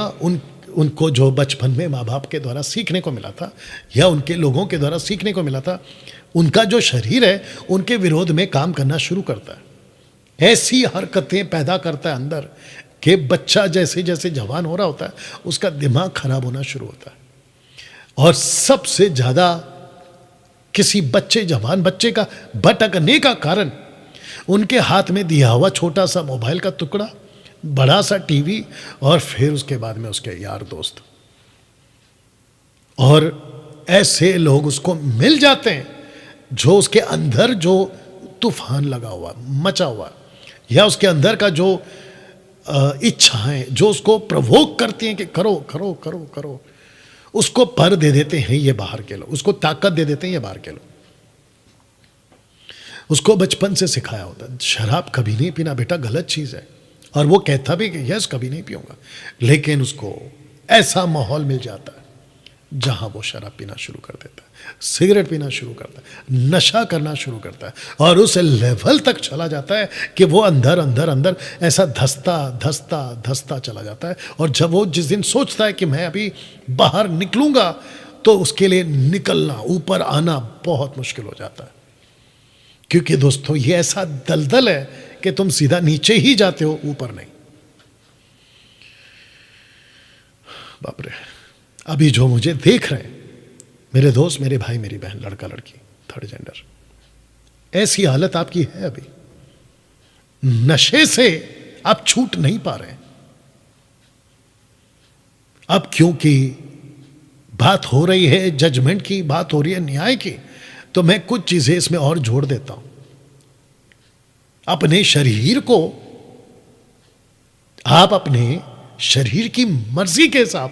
उनको जो बचपन में माँ बाप के द्वारा सीखने को मिला था, या उनके लोगों के द्वारा सीखने को मिला था, उनका जो शरीर है उनके विरोध में काम करना शुरू करता है। ऐसी हरकतें पैदा करता है अंदर कि बच्चा जैसे जैसे जवान हो रहा होता है, उसका दिमाग खराब होना शुरू होता है। और सबसे ज्यादा किसी जवान बच्चे का भटकने का कारण उनके हाथ में दिया हुआ छोटा सा मोबाइल का टुकड़ा, बड़ा सा टीवी, और फिर उसके बाद में उसके यार दोस्त। और ऐसे लोग उसको मिल जाते हैं जो उसके अंदर जो तूफान लगा हुआ, मचा हुआ, या उसके अंदर का जो इच्छाएं जो उसको प्रवोक करती हैं कि करो करो करो करो, उसको पर दे देते हैं ये बाहर के लोग, उसको ताकत दे देते हैं ये बाहर के लोग। उसको बचपन से सिखाया होता है, शराब कभी नहीं पीना बेटा, गलत चीज है, और वो कहता भी कि यस कभी नहीं पीऊंगा, लेकिन उसको ऐसा माहौल मिल जाता है जहां वो शराब पीना शुरू कर देता है, सिगरेट पीना शुरू करता है, नशा करना शुरू करता है, और उस लेवल तक चला जाता है कि वो अंदर अंदर अंदर ऐसा धसता धसता धसता चला जाता है। और जब वो जिस दिन सोचता है कि मैं अभी बाहर निकलूंगा, तो उसके लिए निकलना, ऊपर आना बहुत मुश्किल हो जाता है। क्योंकि दोस्तों, ये ऐसा दलदल है कि तुम सीधा नीचे ही जाते हो, ऊपर नहीं। बाप रे, अभी जो मुझे देख रहे हैं मेरे दोस्त, मेरे भाई, मेरी बहन, लड़का लड़की, थर्ड जेंडर, ऐसी हालत आपकी है अभी। नशे से आप छूट नहीं पा रहे। अब क्योंकि बात हो रही है जजमेंट की, बात हो रही है न्याय की, तो मैं कुछ चीजें इसमें और जोड़ देता हूं। अपने शरीर को आप अपने शरीर की मर्जी के हिसाब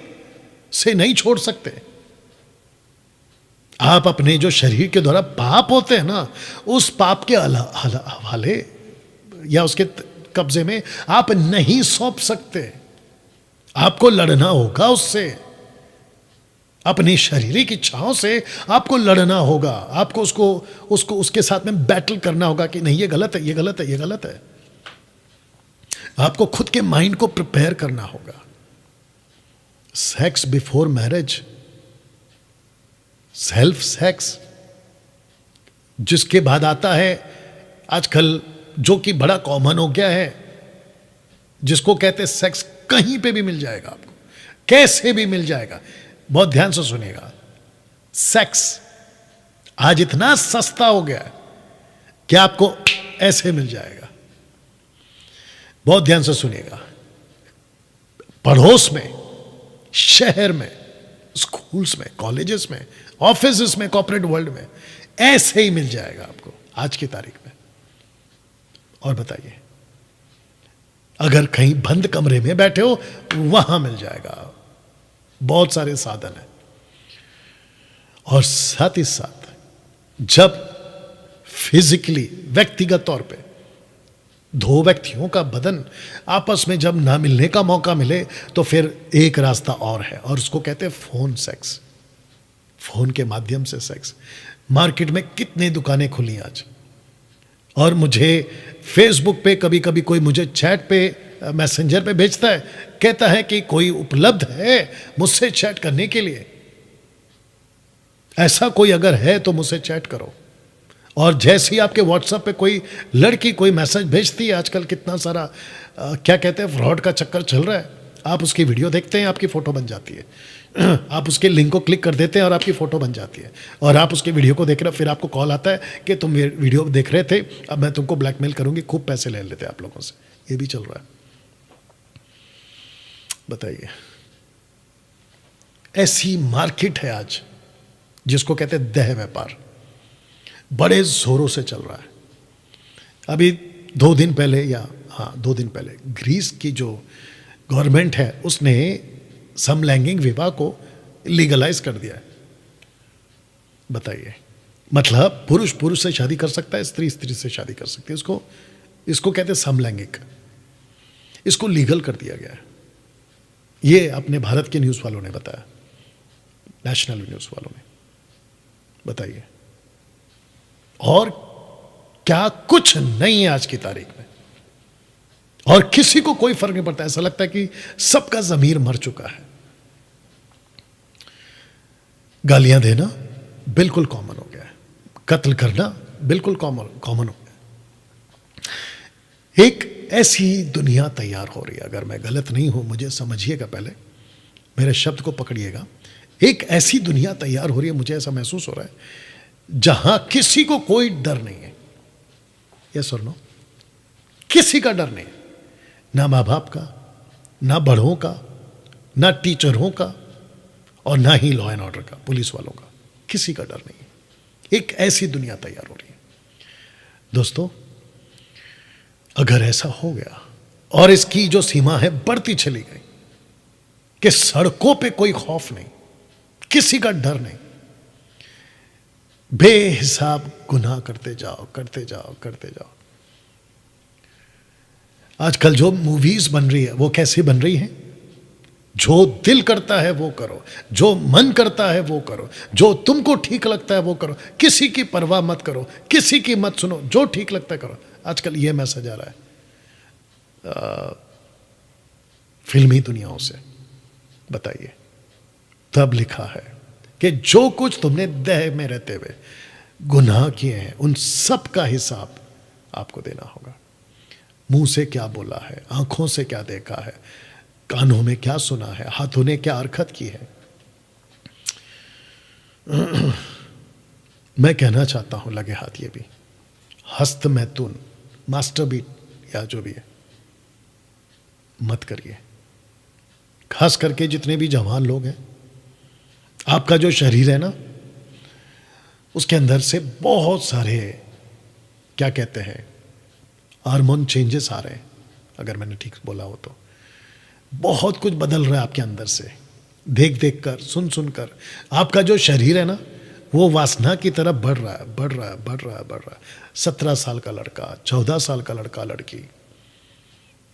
से नहीं छोड़ सकते। आप अपने जो शरीर के द्वारा पाप होते हैं ना, उस पाप के हवाले या उसके कब्जे में आप नहीं सौंप सकते। आपको लड़ना होगा उससे, अपनी शारीरिक इच्छाओं से आपको लड़ना होगा। आपको उसको उसके साथ में बैटल करना होगा कि नहीं ये गलत है, ये गलत है, ये गलत है। आपको खुद के माइंड को प्रिपेयर करना होगा। Sex before marriage, self sex, जिसके बाद आता है आजकल जो कि बड़ा कॉमन हो गया है, जिसको कहते हैं सेक्स कहीं पे भी मिल जाएगा आपको, कैसे भी मिल जाएगा। बहुत ध्यान से सुनिएगा, सेक्स आज इतना सस्ता हो गया है कि आपको ऐसे मिल जाएगा। बहुत ध्यान से सुनिएगा, पड़ोस में, शहर में, स्कूल्स में, कॉलेजेस में, ऑफिस में, कॉर्पोरेट वर्ल्ड में ऐसे ही मिल जाएगा आपको आज की तारीख में। और बताइए, अगर कहीं बंद कमरे में बैठे हो वहां मिल जाएगा। बहुत सारे साधन हैं। और साथ ही साथ जब फिजिकली, व्यक्तिगत तौर पे दो व्यक्तियों का बदन आपस में जब ना मिलने का मौका मिले तो फिर एक रास्ता और है, और उसको कहते हैं फोन सेक्स। फोन के माध्यम से सेक्स। मार्केट में कितनी दुकानें खुली आज, और मुझे फेसबुक पे कभी कभी कोई मुझे चैट पे, मैसेंजर पे भेजता है, कहता है कि कोई उपलब्ध है मुझसे चैट करने के लिए, ऐसा कोई अगर है तो मुझसे चैट करो। और जैसे ही आपके व्हाट्सएप पे कोई लड़की कोई मैसेज भेजती है, आजकल कितना सारा क्या कहते हैं, फ्रॉड का चक्कर चल रहा है। आप उसकी वीडियो देखते हैं, आपकी फ़ोटो बन जाती है। आप उसके लिंक को क्लिक कर देते हैं और आपकी फ़ोटो बन जाती है, और आप उसके वीडियो को देख रहे हो, फिर आपको कॉल आता है कि तुम मेरी वीडियो देख रहे थे, अब मैं तुमको ब्लैकमेल करूंगी, खूब पैसे ले लेते हैं आप लोगों से। ये भी चल रहा है। बताइए, ऐसी मार्केट है आज जिसको कहते हैं देह व्यापार, बड़े जोरों से चल रहा है। अभी 2 दिन पहले, या हाँ 2 दिन पहले, ग्रीस की जो गवर्नमेंट है उसने समलैंगिक विवाह को लीगलाइज कर दिया है। बताइए, मतलब पुरुष पुरुष से शादी कर सकता है, स्त्री स्त्री से शादी कर सकती है। इसको कहते हैं समलैंगिक। इसको लीगल कर दिया गया है। ये अपने भारत के न्यूज़ वालों ने बताया, नेशनल न्यूज़ वालों ने। बताइए, और क्या कुछ नहीं है आज की तारीख में, और किसी को कोई फर्क नहीं पड़ता। ऐसा लगता है कि सबका ज़मीर मर चुका है। गालियां देना बिल्कुल कॉमन हो गया है, कत्ल करना बिल्कुल कॉमन हो गया। एक ऐसी दुनिया तैयार हो रही है, अगर मैं गलत नहीं हूं मुझे समझिएगा, पहले मेरे शब्द को पकड़िएगा। एक ऐसी दुनिया तैयार हो रही है, मुझे ऐसा महसूस हो रहा है, जहां किसी को कोई डर नहीं है। यस और नो? किसी का डर नहीं है, ना माँ बाप का, ना बड़ों का, ना टीचरों का, और ना ही लॉ एंड ऑर्डर का, पुलिस वालों का। किसी का डर नहीं है। एक ऐसी दुनिया तैयार हो रही है। दोस्तों, अगर ऐसा हो गया और इसकी जो सीमा है बढ़ती चली गई कि सड़कों पे कोई खौफ नहीं, किसी का डर नहीं, बेहिसाब गुनाह करते जाओ करते जाओ करते जाओ। आजकल जो मूवीज बन रही है वो कैसी बन रही है? जो दिल करता है वो करो, जो मन करता है वो करो, जो तुमको ठीक लगता है वो करो, किसी की परवाह मत करो, किसी की मत सुनो, जो ठीक लगता है करो। आजकल ये मैसेज आ रहा है फिल्मी दुनियाओं से। बताइए, तब लिखा है कि जो कुछ तुमने देह में रहते हुए गुनाह किए हैं उन सब का हिसाब आपको देना होगा। मुंह से क्या बोला है, आंखों से क्या देखा है, कानों में क्या सुना है, हाथों ने क्या हरकत की है। मैं कहना चाहता हूं, लगे हाथ ये भी, हस्त मैथुन, मास्टर बीट या जो भी है, मत करिए। खास करके जितने भी जवान लोग हैं, आपका जो शरीर है ना, उसके अंदर से बहुत सारे क्या कहते हैं हार्मोन चेंजेस आ रहे हैं। अगर मैंने ठीक बोला हो तो बहुत कुछ बदल रहा है आपके अंदर से, देख देख कर, सुन सुन कर। आपका जो शरीर है ना, वो वासना की तरफ बढ़ रहा है, बढ़ रहा है, बढ़ रहा है, बढ़ रहा है। 17 साल का लड़का, 14 साल का लड़का लड़की,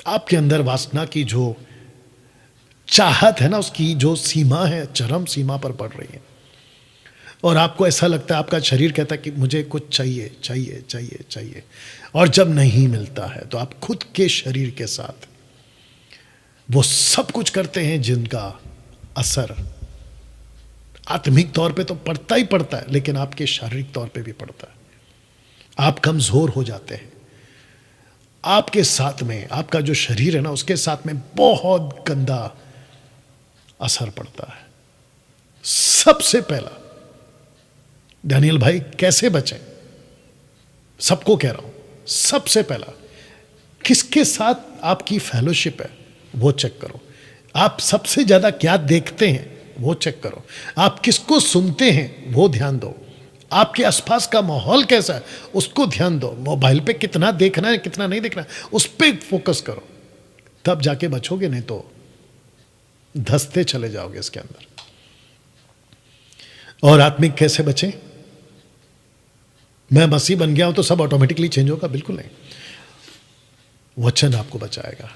आपके अंदर वासना की जो चाहत है ना, उसकी जो सीमा है, चरम सीमा पर बढ़ रही है। और आपको ऐसा लगता है, आपका शरीर कहता है कि मुझे कुछ चाहिए चाहिए चाहिए चाहिए। और जब नहीं मिलता है तो आप खुद के शरीर के साथ वो सब कुछ करते हैं जिनका असर आत्मिक तौर पे तो पड़ता ही पड़ता है, लेकिन आपके शारीरिक तौर पे भी पड़ता है। आप कमजोर हो जाते हैं। आपके साथ में, आपका जो शरीर है ना, उसके साथ में बहुत गंदा असर पड़ता है। सबसे पहला, डैनियल भाई कैसे बचें? सबको कह रहा हूं, सबसे पहला किसके साथ आपकी फेलोशिप है वो चेक करो। आप सबसे ज्यादा क्या देखते हैं वो चेक करो। आप किसको सुनते हैं वो ध्यान दो। आपके आसपास का माहौल कैसा है उसको ध्यान दो। मोबाइल पे कितना देखना है कितना नहीं देखना है उस पर फोकस करो, तब जाके बचोगे, नहीं तो धंसते चले जाओगे इसके अंदर। और आत्मिक कैसे बचे? मैं मसीह बन गया हूं तो सब ऑटोमेटिकली चेंज होगा? बिल्कुल नहीं। वचन आपको बचाएगा।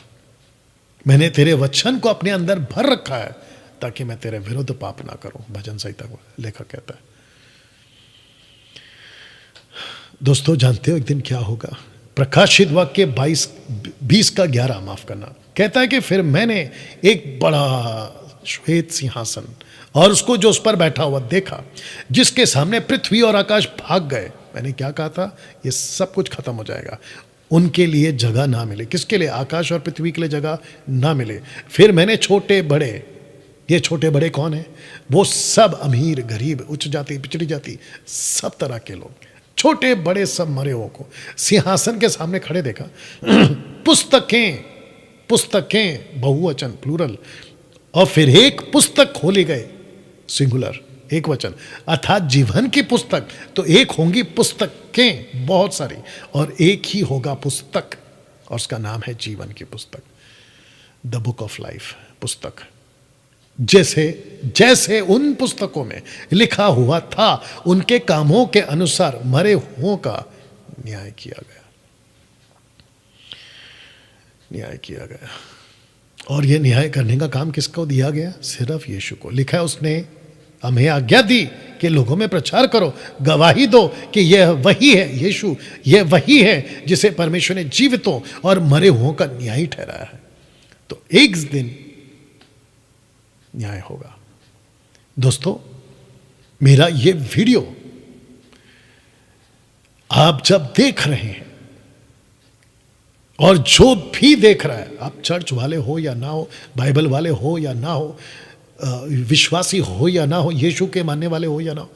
मैंने तेरे वचन को अपने अंदर भर रखा है ताकि मैं तेरे विरुद्ध पाप ना करूं, भजन संहिता को लेखक कहता है। दोस्तों जानते हो एक दिन क्या होगा? प्रकाशित वाक्य 20:11 माफ करना, कहता है कि फिर मैंने एक बड़ा श्वेत सिंहासन और उसको जो उस पर बैठा हुआ देखा, जिसके सामने पृथ्वी और आकाश भाग गए। मैंने क्या कहा था? ये सब कुछ खत्म हो जाएगा, उनके लिए जगह ना मिले। किसके लिए? आकाश और पृथ्वी के लिए जगह ना मिले। फिर मैंने छोटे बड़े, ये छोटे बड़े कौन है? वो सब अमीर गरीब, उच्च जाति पिछड़ी जाति, सब तरह के लोग, छोटे बड़े सब मरे हुओं को सिंहासन के सामने खड़े देखा। पुस्तकें, पुस्तकें बहुवचन प्लूरल, और फिर एक पुस्तक खोली गए सिंगुलर एक वचन, अर्थात जीवन की पुस्तक। तो एक होंगी पुस्तकें बहुत सारी और एक ही होगा पुस्तक, और उसका नाम है जीवन की पुस्तक, द बुक ऑफ लाइफ पुस्तक। जैसे जैसे उन पुस्तकों में लिखा हुआ था उनके कामों के अनुसार मरे हुओं का न्याय किया गया, न्याय किया गया। और यह न्याय करने का काम किसको दिया गया? सिर्फ यीशु को। लिखा है उसने हमें आज्ञा दी कि लोगों में प्रचार करो, गवाही दो कि यह वही है यीशु, यह वही है जिसे परमेश्वर ने जीवितों और मरे हुओं का न्याय ठहराया है। तो एक दिन न्याय होगा। दोस्तों मेरा ये वीडियो आप जब देख रहे हैं, और जो भी देख रहा है, आप चर्च वाले हो या ना हो, बाइबल वाले हो या ना हो, विश्वासी हो या ना हो, यीशु के मानने वाले हो या ना हो,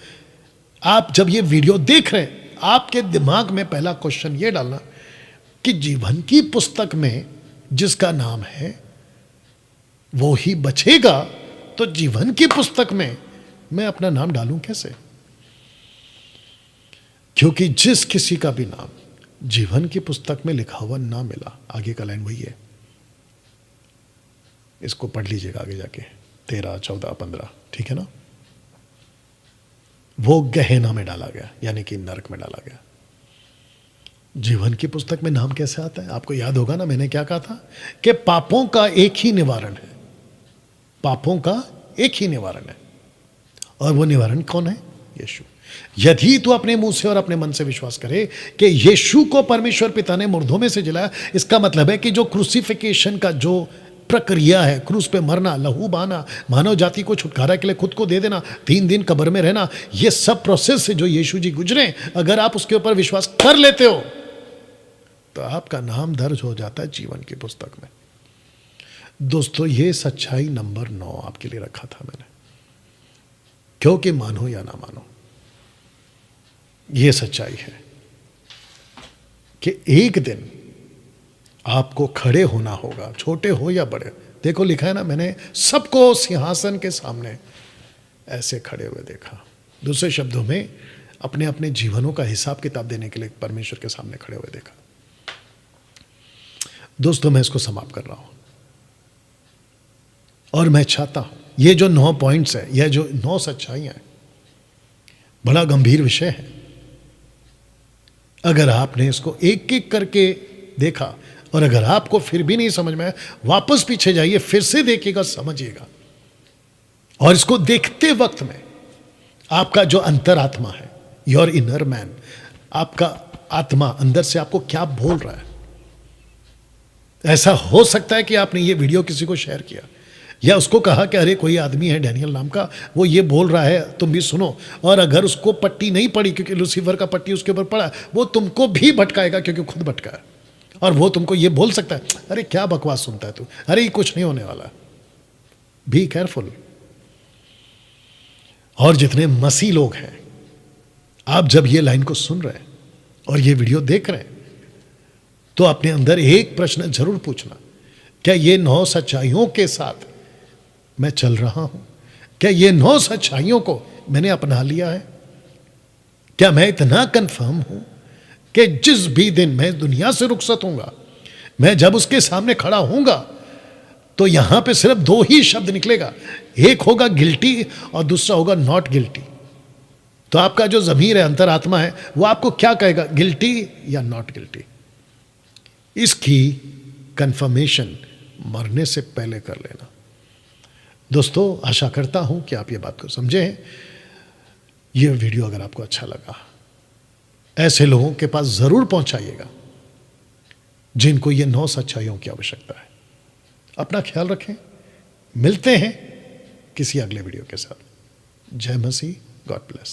आप जब ये वीडियो देख रहे हैं, आपके दिमाग में पहला क्वेश्चन ये डालना कि जीवन की पुस्तक में जिसका नाम है वो ही बचेगा, तो जीवन की पुस्तक में मैं अपना नाम डालूं कैसे? क्योंकि जिस किसी का भी नाम जीवन की पुस्तक में लिखा हुआ ना मिला, आगे का लाइन वही है, इसको पढ़ लीजिएगा आगे जाके 13, 14, 15, ठीक है ना? वो गहना में डाला गया, यानी कि नरक में डाला गया। जीवन की पुस्तक में नाम कैसे आता है? आपको याद होगा ना, मैंने क्या कहा था कि पापों का एक ही निवारण है, पापों का एक ही निवारण है, और वो निवारण कौन है? यीशु। यदि तू अपने मुंह से और अपने मन से विश्वास करे कि यीशु को परमेश्वर पिता ने मुर्दों में से जिलाया, इसका मतलब है कि जो क्रूसिफिकेशन का जो प्रक्रिया है, क्रूस पे मरना, लहू बहाना, मानव जाति को छुटकारा के लिए खुद को दे देना, 3 दिन कब्र में रहना, ये सब प्रोसेस से जो यीशु जी गुजरे, अगर आप उसके ऊपर विश्वास कर लेते हो तो आपका नाम दर्ज हो जाता है जीवन की पुस्तक में। दोस्तों ये सच्चाई नंबर 9 आपके लिए रखा था मैंने, क्योंकि मानो या ना मानो, ये सच्चाई है कि एक दिन आपको खड़े होना होगा, छोटे हो या बड़े। देखो लिखा है ना, मैंने सबको सिंहासन के सामने ऐसे खड़े हुए देखा। दूसरे शब्दों में अपने अपने जीवनों का हिसाब किताब देने के लिए परमेश्वर के सामने खड़े हुए देखा। दोस्तों मैं इसको समाप्त कर रहा हूं, और मैं चाहता हूं ये जो 9 पॉइंट्स है, यह जो 9 सच्चाइयां हैं, बड़ा गंभीर विषय है। अगर आपने इसको एक एक करके देखा, और अगर आपको फिर भी नहीं समझ में आया, वापस पीछे जाइए, फिर से देखिएगा, समझिएगा। और इसको देखते वक्त में आपका जो अंतरात्मा है, योर इनर मैन, आपका आत्मा अंदर से आपको क्या बोल रहा है, ऐसा हो सकता है कि आपने ये वीडियो किसी को शेयर किया या उसको कहा कि अरे कोई आदमी है डैनियल नाम का, वो ये बोल रहा है, तुम भी सुनो। और अगर उसको पट्टी नहीं पड़ी, क्योंकि लूसीफर का पट्टी उसके ऊपर पड़ा, वो तुमको भी भटकाएगा, क्योंकि खुद भटका है। और वो तुमको ये बोल सकता है, अरे क्या बकवास सुनता है तू, अरे ये कुछ नहीं होने वाला। Be careful. और जितने मसीह लोग हैं, आप जब ये लाइन को सुन रहे हैं और ये वीडियो देख रहे हैं, तो अपने अंदर एक प्रश्न जरूर पूछना, क्या ये 9 सच्चाइयों के साथ मैं चल रहा हूं? क्या ये 9 सच्चाइयों को मैंने अपना लिया है? क्या मैं इतना कंफर्म हूं कि जिस भी दिन मैं दुनिया से रुखसत होऊंगा, मैं जब उसके सामने खड़ा होऊंगा, तो यहां पे सिर्फ 2 ही शब्द निकलेगा, एक होगा गिल्टी और दूसरा होगा नॉट गिल्टी। तो आपका जो ज़मीर है, अंतरात्मा है, वो आपको क्या कहेगा, गिल्टी या नॉट गिल्टी? इसकी कंफर्मेशन मरने से पहले कर लेना। दोस्तों, आशा करता हूं कि आप ये बात को समझे हैं। ये वीडियो अगर आपको अच्छा लगा, ऐसे लोगों के पास जरूर पहुंचाइएगा जिनको ये 9 सच्चाइयों की आवश्यकता है। अपना ख्याल रखें। मिलते हैं किसी अगले वीडियो के साथ। जय मसीह। God bless.